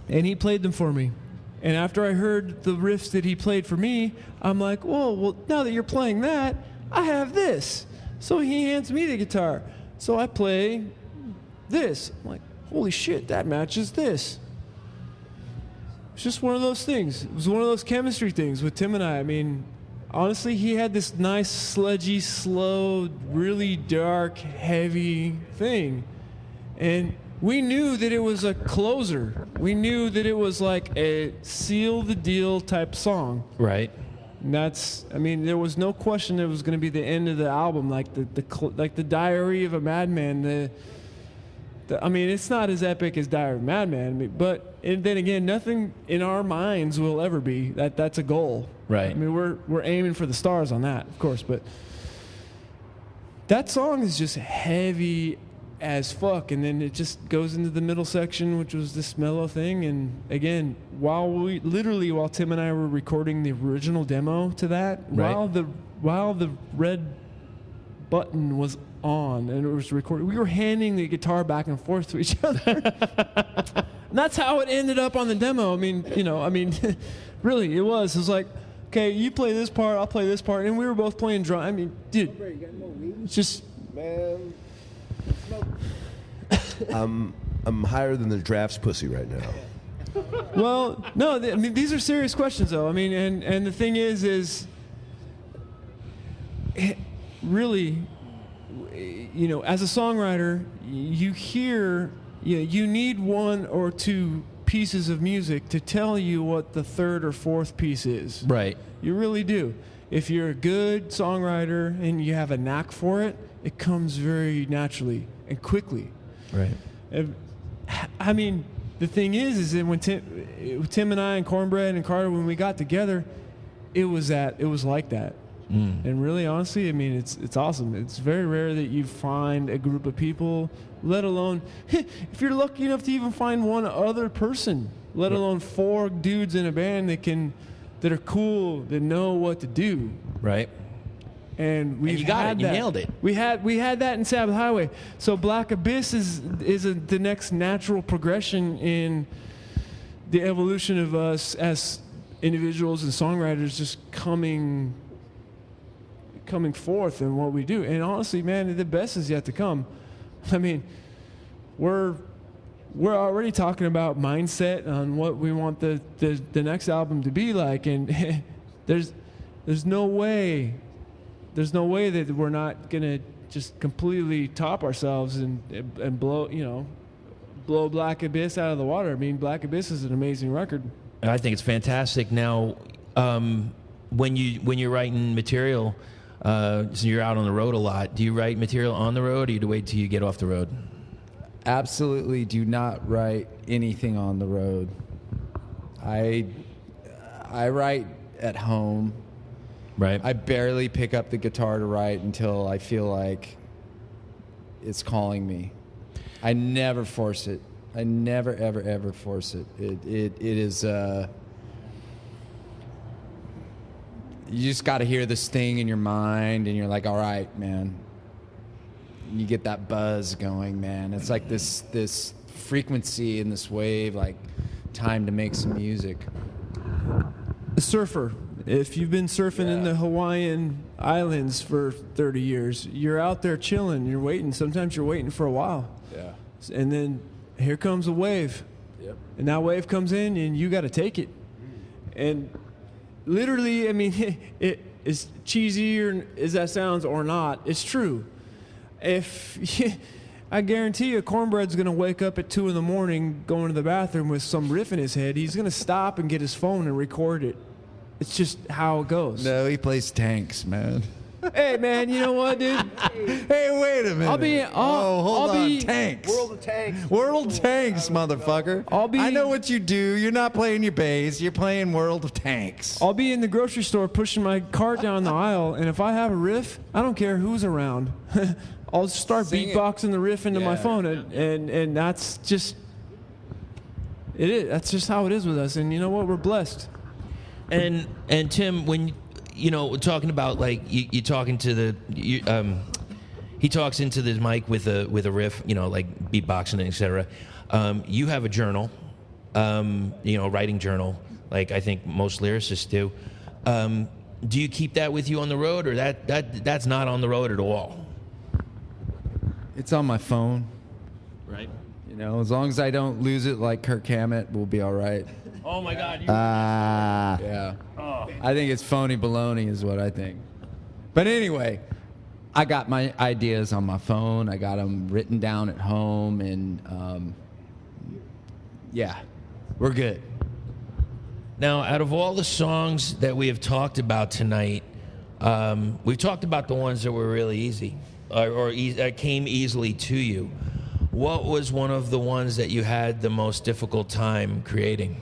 and he played them for me. And after I heard the riffs that he played for me, I'm like, well, now that you're playing that, I have this. So he hands me the guitar. So I play this. I'm like, holy shit, that matches this. It's just one of those things. It was one of those chemistry things with Tim and I. I mean, honestly, he had this nice, sludgy, slow, really dark, heavy thing. And we knew that it was a closer. We knew that it was like a seal the deal type song. Right. And that's, I mean, there was no question it was going to be the end of the album, like the Diary of a Madman. I mean, it's not as epic as Diary of a Madman, but and then again, nothing in our minds will ever be. That's a goal. Right. I mean, we're aiming for the stars on that, of course, but that song is just heavy as fuck, and then it just goes into the middle section, which was this mellow thing. And again, while Tim and I were recording the original demo to that, right. while the red button was on and it was recording, we were handing the guitar back and forth to each other. And that's how it ended up on the demo. I mean, really, it was like, okay, you play this part, I'll play this part, and we were both playing drum. I mean, dude, it's just, Man, I'm higher than the draft's pussy right now. well, no, I mean, these are serious questions, though. I mean, and the thing is really, as a songwriter, you hear, you need one or two pieces of music to tell you what the third or fourth piece is. Right. You really do. If you're a good songwriter and you have a knack for it, it comes very naturally and quickly. Right. I mean, the thing is that when Tim and I and Cornbread and Carter, when we got together, it was like that. And really, honestly, I mean, it's awesome. It's very rare that you find a group of people, let alone if you're lucky enough to even find one other person, let alone four dudes in a band that are cool, that know what to do. Right. And you got it. You that. nailed it. We had that in Sabbath Highway. So Black Abyss is the next natural progression in the evolution of us as individuals and songwriters, just coming forth in what we do. And honestly, man, the best is yet to come. I mean, we're already talking about mindset on what we want the next album to be like, and there's no way that we're not gonna just completely top ourselves and blow Black Abyss out of the water. I mean, Black Abyss is an amazing record. I think it's fantastic. Now, when you're writing material, so you're out on the road a lot, do you write material on the road, or do you wait till you get off the road? Absolutely do not write anything on the road. I write at home. Right. I barely pick up the guitar to write until I feel like it's calling me. I never force it. I never, ever, ever force it. It is... you just got to hear this thing in your mind, and you're like, all right, man. And you get that buzz going, man. It's like this frequency and this wave, like time to make some music. A surfer. If you've been surfing in the Hawaiian Islands for 30 years, you're out there chilling, you're waiting. Sometimes you're waiting for a while. Yeah. And then here comes a wave. Yep. And that wave comes in, and you got to take it. And literally, I mean, it is cheesy as that sounds or not, it's true. I guarantee you, Cornbread's going to wake up at 2 a.m. going to the bathroom with some riff in his head. He's going to stop and get his phone and record it. It's just how it goes. No, he plays tanks, man. Hey, man, you know what, dude? Hey, wait a minute. Hold on. Tanks. World of Tanks. World Tanks, motherfucker. I know what you do. You're not playing your bass. You're playing World of Tanks. I'll be in the grocery store pushing my cart down the aisle, and if I have a riff, I don't care who's around. I'll start beatboxing the riff into my phone, and that's just it is. That's just how it is with us, and you know what? We're blessed. And Tim, when talking about like you talking to he talks into the mic with a riff, like beatboxing, etc. You have a journal, a writing journal, like I think most lyricists do. Do you keep that with you on the road, or that's not on the road at all? It's on my phone. Right. As long as I don't lose it like Kirk Hammett, we'll be all right. Oh my God. Yeah. Oh. I think it's phony baloney is what I think. But anyway, I got my ideas on my phone. I got them written down at home, and we're good. Now, out of all the songs that we have talked about tonight, we've talked about the ones that were really easy or came easily to you. What was one of the ones that you had the most difficult time creating?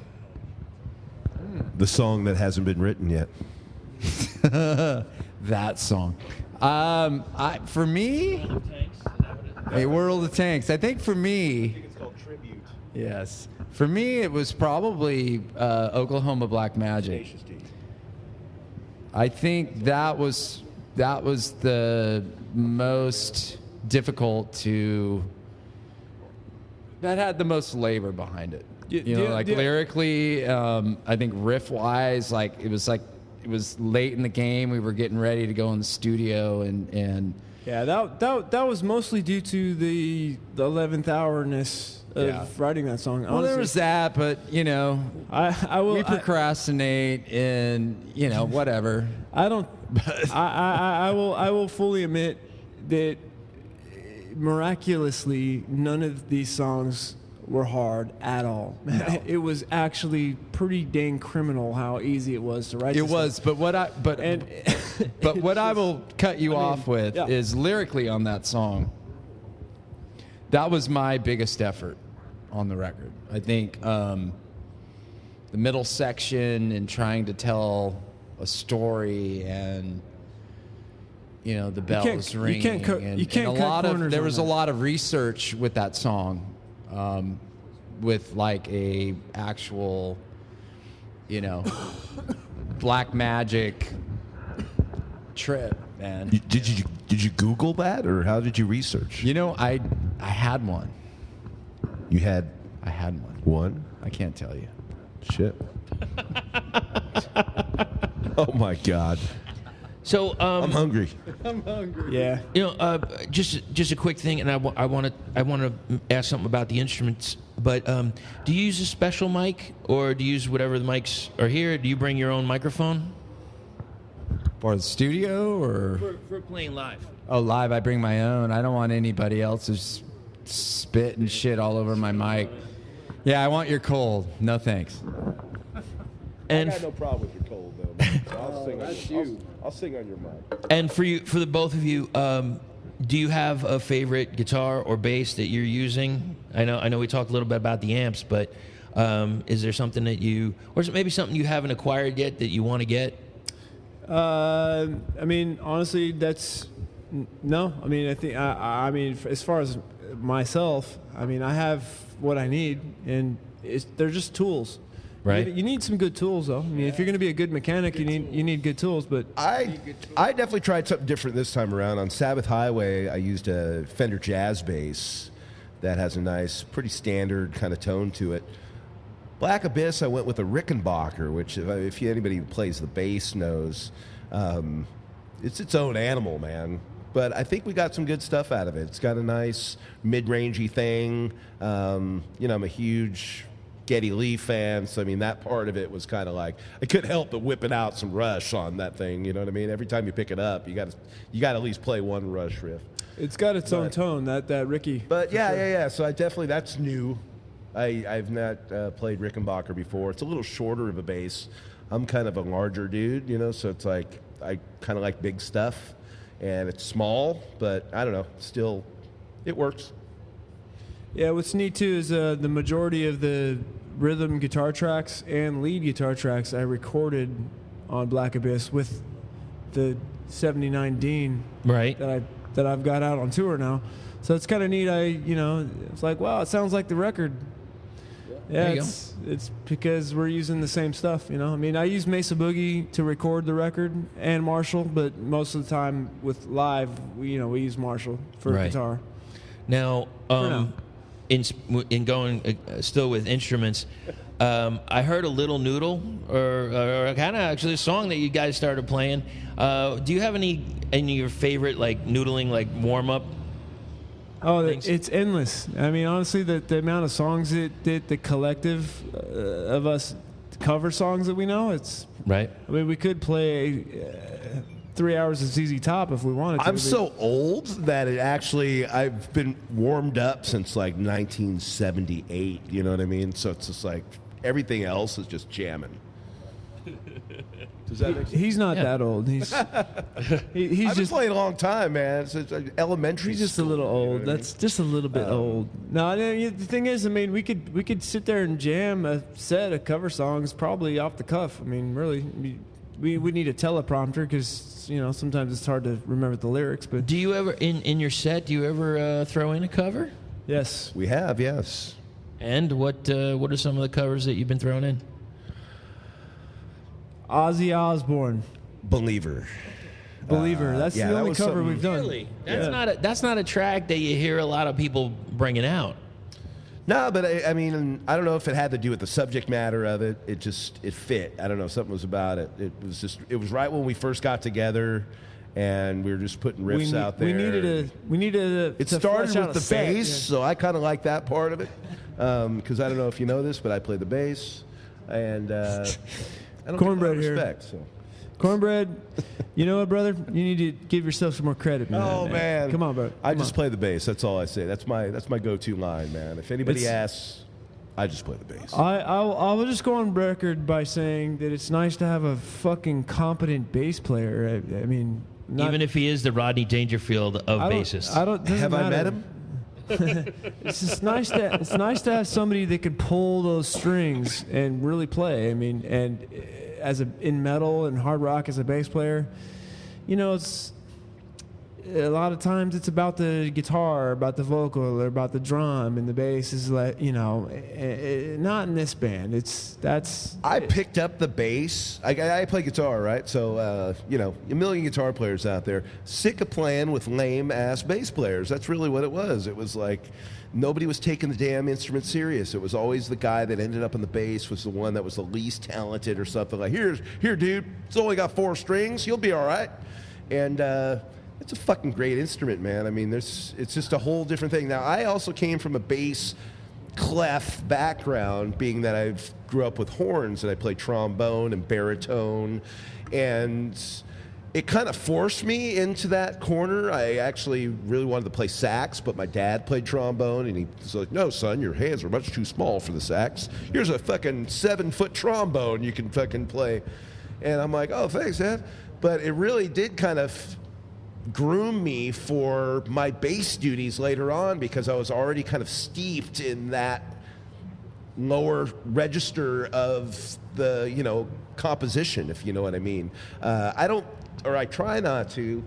The song that hasn't been written yet. That song. For me, a World of Tanks. I think for me, It's called Tribute. yes. For me, it was probably Oklahoma Black Magic. I think that was the most difficult to. That had the most labor behind it. Lyrically, I think riff wise, it was late in the game. We were getting ready to go in the studio, and Yeah, that was mostly due to the 11th hourness of writing that song. well, there was that, but I will. we procrastinate, and whatever. I don't. I will fully admit that miraculously none of these songs were hard at all. No. It was actually pretty dang criminal how easy it was to write. It was, but what I will cut you off with is lyrically on that song. That was my biggest effort on the record. I think the middle section and trying to tell a story and the bells ringing. There was a lot of research with that song. With a actual, black magic trip, man. Did you Google that, or how did you research? I had one. You had I had one. one? I can't tell you. Shit. Oh my God. So I'm hungry. Yeah. Just a quick thing, and I want to ask something about the instruments. But do you use a special mic, or do you use whatever the mics are here? Do you bring your own microphone For the studio or for playing live? Oh, live I bring my own. I don't want anybody else's spit and shit all over my mic. Yeah, I want your cold. No thanks. And I got no problem with your cold though. Man. I'll sing on your mic. And for the both of you, do you have a favorite guitar or bass that you're using? I know we talked a little bit about the amps, but is there something that or is it maybe something you haven't acquired yet that you want to get? Honestly, that's no. I think as far as myself, I have what I need, and they're just tools. Right. You need some good tools, though. If you're going to be a good mechanic, you need good tools. But I definitely tried something different this time around. On Sabbath Highway, I used a Fender Jazz bass that has a nice, pretty standard kind of tone to it. Black Abyss, I went with a Rickenbacker, which if anybody who plays the bass knows, it's its own animal, man. But I think we got some good stuff out of it. It's got a nice mid-rangey thing. I'm a huge Geddy Lee fan, so that part of it was kind of like I couldn't help but whipping out some Rush on that thing. You know what I mean? Every time you pick it up, you got to at least play one Rush riff. It's got its own tone, that Ricky. But yeah. So that's new. I've not played Rickenbacker before. It's a little shorter of a bass. I'm kind of a larger dude, so it's like I kind of like big stuff, and it's small, but I don't know, still, it works. Yeah, what's neat too is the majority of the rhythm guitar tracks and lead guitar tracks I recorded on Black Abyss with the 79 Dean, right? That I've got out on tour now. So it's kind of neat. It's like, wow, it sounds like the record. Yeah, it's because we're using the same stuff. I use Mesa Boogie to record the record and Marshall, but most of the time with live, we use Marshall for guitar. Now, in going still with instruments, I heard a Little Noodle, or kind of actually a song that you guys started playing. Do you have any of your favorite noodling warm up? Oh, it's endless. Honestly, the amount of songs that the collective of us cover songs that we know, it's right. We could play 3 hours of ZZ Top if we wanted to. I'm so old that I've been warmed up since 1978. You know what I mean? So it's just everything else is just jamming. Does that make sense? He's not that old. He's I've he's been just playing a long time, man. It's elementary. he's just a school, little you know old. what I mean? That's just a little bit old. No, the thing is, I mean, we could sit there and jam a set of cover songs probably off the cuff. I mean, really, we need a teleprompter because sometimes it's hard to remember the lyrics. But Do you ever in your set? Do you ever throw in a cover? yes, We have, yes. And what are some of the covers that you've been throwing in? Ozzy Osbourne, Believer. Believer. That's yeah, the that only was cover something- we've done. Really? That's Yeah. that's not a track that you hear a lot of people bringing out. No, but I mean, I don't know if it had to do with the subject matter of it. It fit. I don't know. Something was about it. It was right when we first got together, and we were just putting riffs out there. We needed It to started flesh out with a the set, bass, yeah. so I kind of like that part of it. Because I don't know if you know this, but I play the bass, and I don't Cornbread get a lot of here. respect. So. Cornbread, you know what, brother? You need to give yourself some more credit, man. Oh man, Come on, bro. I Come just on. play the bass. That's all I say. That's my go-to line, man. If anybody It's- asks, I just play the bass. I will just go on record by saying that it's nice to have a fucking competent bass player. I mean, Even if he is the Rodney Dangerfield of bassists. doesn't Have I met matter. him? It's just nice to have somebody that can pull those strings and really play. I mean, and in metal and hard rock as a bass player, it's a lot of times it's about the guitar, about the vocal, or about the drum, and the bass is like not in this band. I picked up the bass. I play guitar, right? So, a million guitar players out there. Sick of playing with lame-ass bass players. That's really what it was. It was like nobody was taking the damn instrument serious. It was always the guy that ended up on the bass was the one that was the least talented or something. Like, here, dude, it's only got 4 strings. You'll be all right. And it's a fucking great instrument, man. I mean, it's just a whole different thing. Now, I also came from a bass clef background, being that I grew up with horns and I played trombone and baritone, and it kind of forced me into that corner. I actually really wanted to play sax, but my dad played trombone, and he was like, "No, son, your hands are much too small for the sax. Here's a fucking 7-foot trombone you can fucking play." And I'm like, "Oh, thanks, Dad." But it really did kind of groom me for my bass duties later on, because I was already kind of steeped in that lower register of the composition, if you know what I mean. I try not to,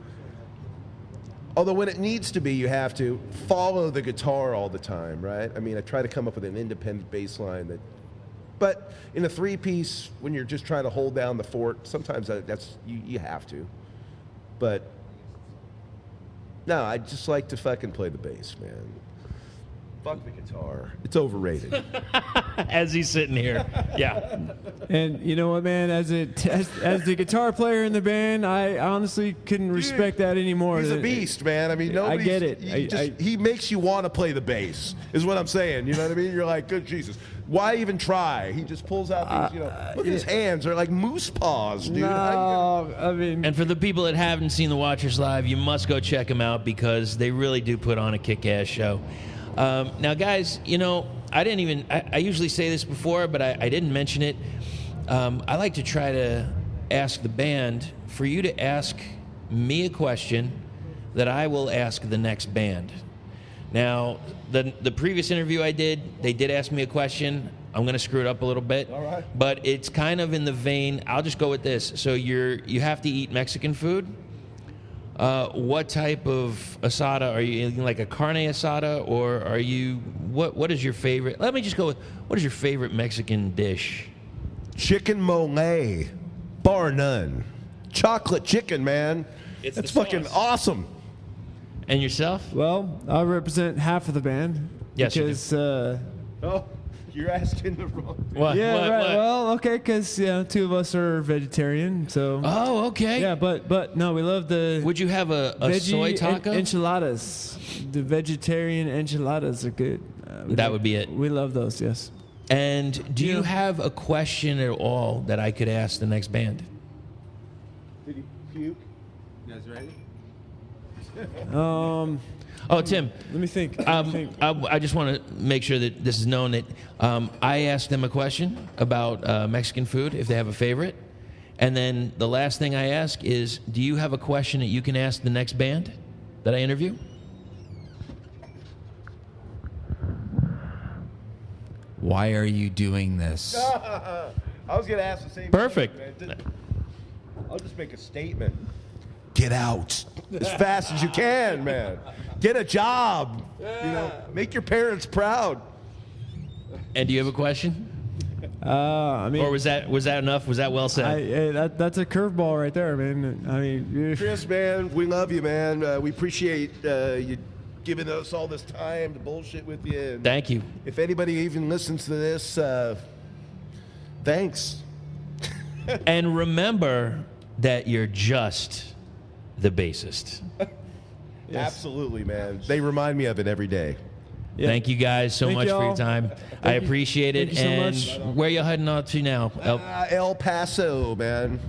although when it needs to be, you have to follow the guitar all the time, right? I mean, I try to come up with an independent bass line but in a 3-piece, when you're just trying to hold down the fort, sometimes that's you have to. But no, I just like to fucking play the bass, man. Fuck the guitar. It's overrated. As he's sitting here. Yeah. And you know what, man? As the guitar player in the band, I honestly couldn't respect that anymore. He's a beast, man. I mean, I get it. He makes you want to play the bass, is what I'm saying. You know what I mean? You're like, good Jesus. Why even try? He just pulls out these, look at his hands. They're like moose paws, dude. No, I mean, And for the people that haven't seen the Watchers live, you must go check them out because they really do put on a kick-ass show. Now, guys, I usually say this before, but I didn't mention it. I like to try to ask the band for you to ask me a question that I will ask the next band. Now, the previous interview I did, they did ask me a question. I'm going to screw it up a little bit. All right. But it's kind of in the vein, I'll just go with this. So you have to eat Mexican food. What type of asada are you eating? Like a carne asada, or are you? What is your favorite? Let me just go with, what is your favorite Mexican dish? Chicken mole, bar none. Chocolate chicken, man. It's That's the fucking sauce. awesome. And yourself? well, I represent half of the band. Yes, you do. because Oh, you're asking the wrong thing. What? yeah, What? right. What? Well, okay, because 2 of us are vegetarian, so Oh, okay. yeah. But no, we love the Would you have a veggie soy taco? enchiladas. The vegetarian enchiladas are good. That would be it. We love those. Yes. And do you Yeah. have a question at all that I could ask the next band? Did he puke? Oh, Tim, Let me think. I just want to make sure that this is known that I asked them a question about Mexican food, if they have a favorite. And then the last thing I ask is, do you have a question that you can ask the next band that I interview? Why are you doing this? I was going to ask the same Perfect. thing, man. I'll just make a statement. Get out. As fast as you can, man. Get a job. You know, make your parents proud. And do you have a question? I mean, Or was that enough? Was that well said? that's a curveball right there, man. I mean, Chris, man, we love you, man. We appreciate you giving us all this time to bullshit with you. And Thank you. if anybody even listens to this, thanks. And remember that you're just the bassist. Absolutely, man. They remind me of it every day. Yeah. Thank you guys so Thank much for your y'all. time. I you. appreciate it. Thank you so and much. where you heading out to now? El Paso, man.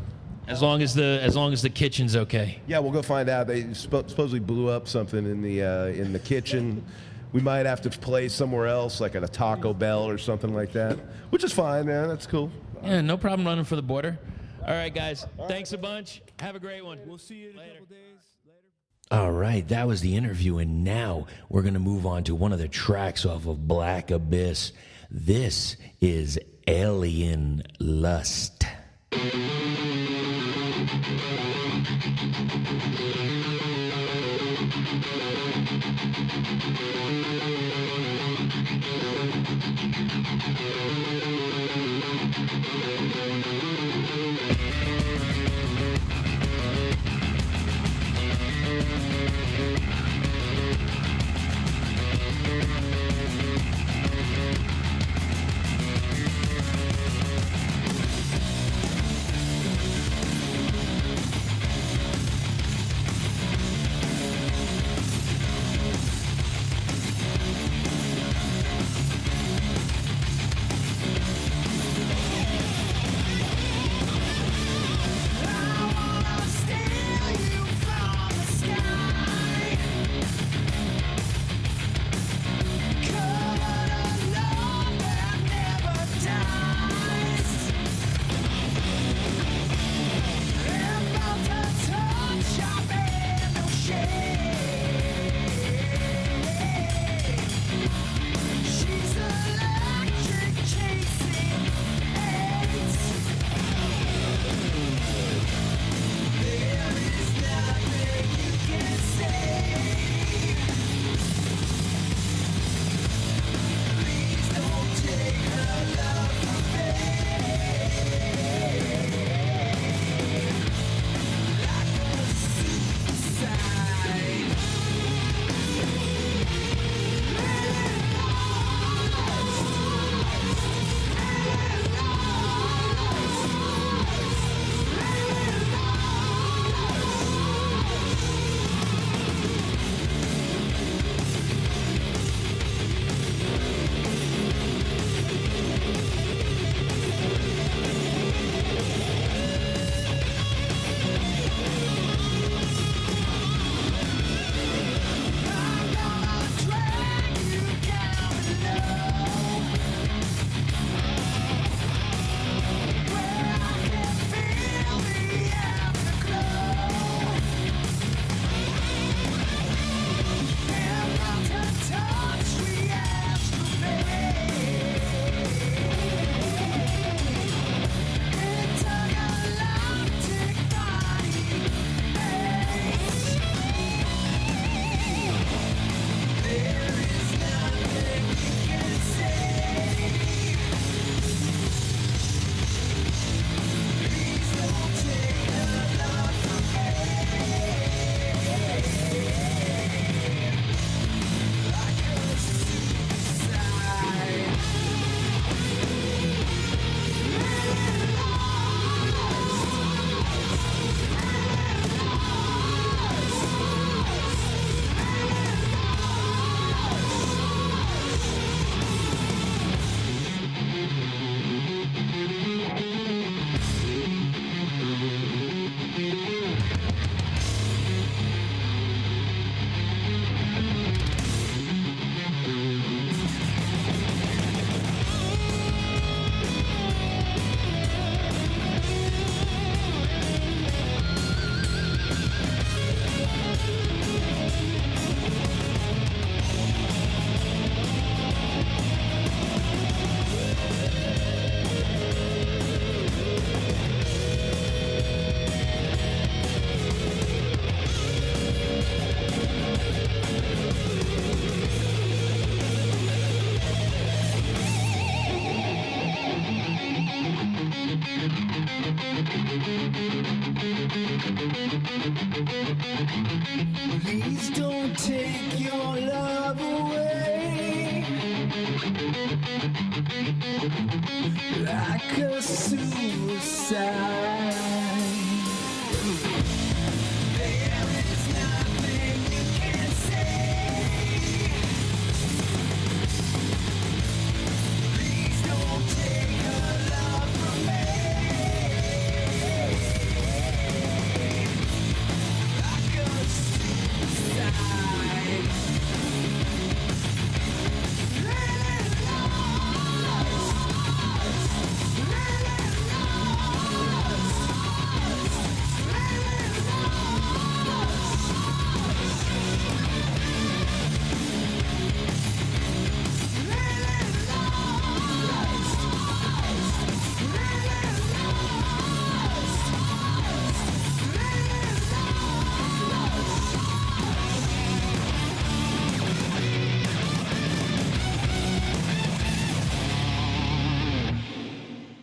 As long as the kitchen's okay. Yeah, we'll go find out. They supposedly blew up something in the kitchen. We might have to play somewhere else, like at a Taco Bell or something like that, which is fine, man. That's cool. Yeah, no problem running for the border. All right, guys. Thanks a bunch. Have a great one. we'll see you in a couple days. All right, that was the interview, and now we're going to move on to one of the tracks off of Black Abyss. This is Alien Lust.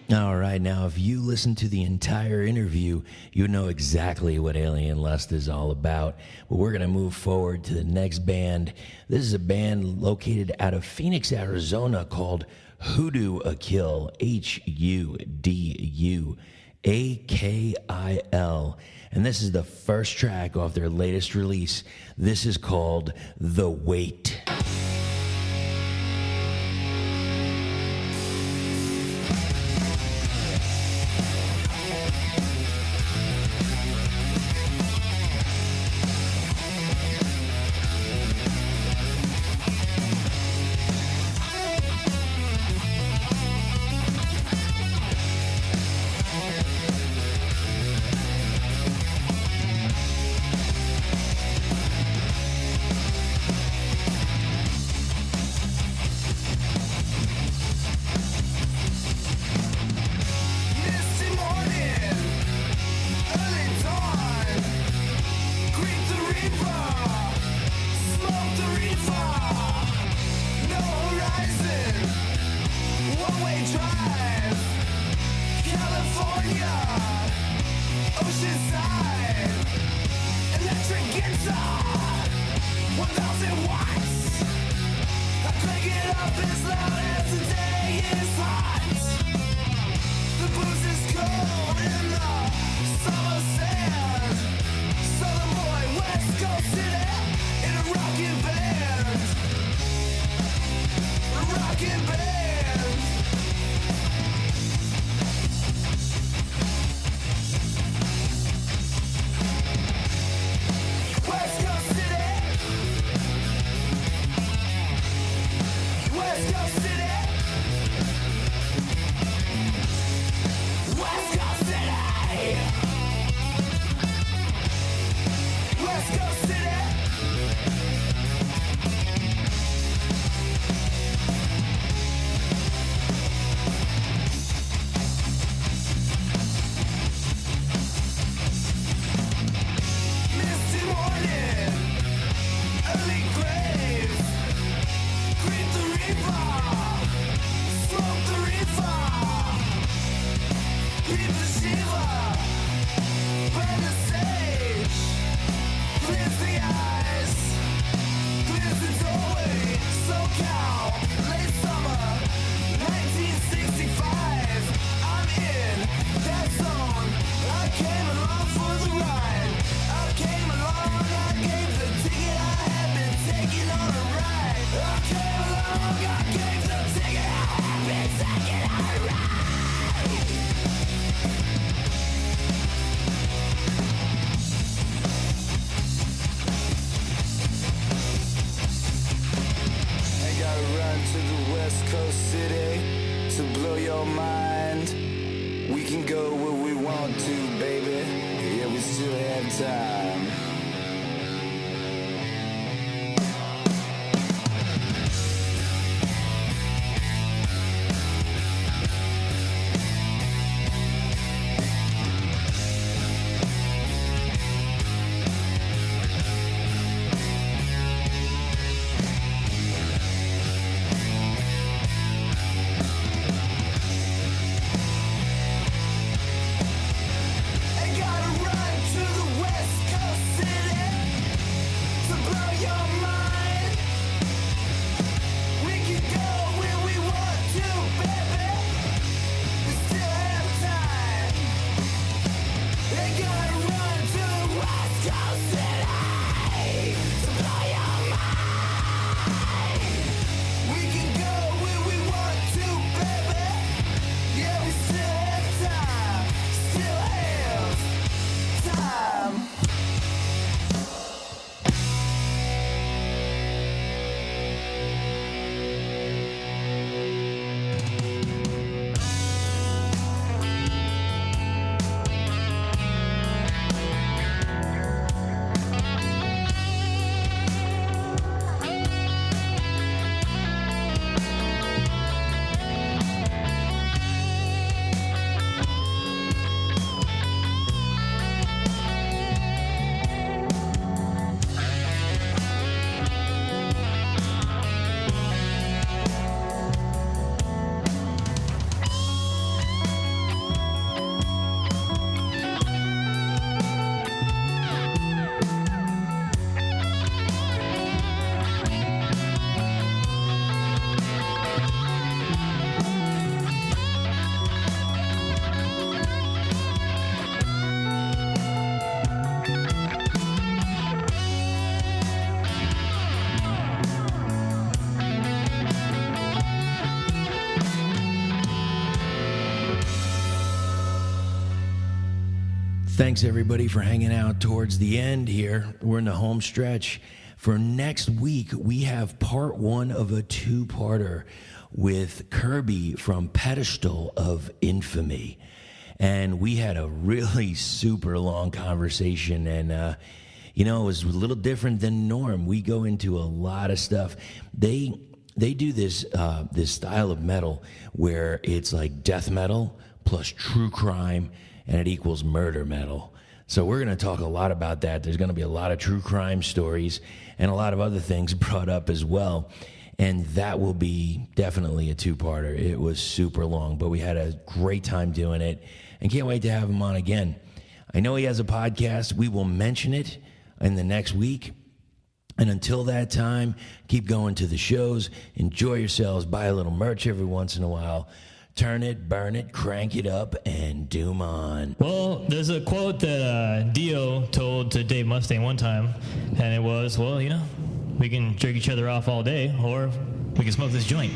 All right, now if you listen to the entire interview, you know exactly what Alien Lust is all about. But we're going to move forward to the next band. This is a band located out of Phoenix, Arizona called Hudu Akil, Hudu Akil. And this is the first track off their latest release. This is called The Wait. Gotta run to the west coast. Thanks, everybody, for hanging out towards the end here. We're in the home stretch. For next week, we have part 1 of a 2-parter with Kirby from Pedestal of Infamy. And we had a really super long conversation, and it was a little different than norm. We go into a lot of stuff. They do this style of metal where it's like death metal plus true crime, and it equals murder metal. So we're going to talk a lot about that. There's going to be a lot of true crime stories and a lot of other things brought up as well. And that will be definitely a 2-parter. It was super long, but we had a great time doing it and can't wait to have him on again. I know he has a podcast. We will mention it in the next week. And until that time, keep going to the shows. Enjoy yourselves. Buy a little merch every once in a while. Turn it, burn it, crank it up, and doom on. Well, there's a quote that Dio told to Dave Mustaine one time, and it was, well, we can jerk each other off all day, or we can smoke this joint.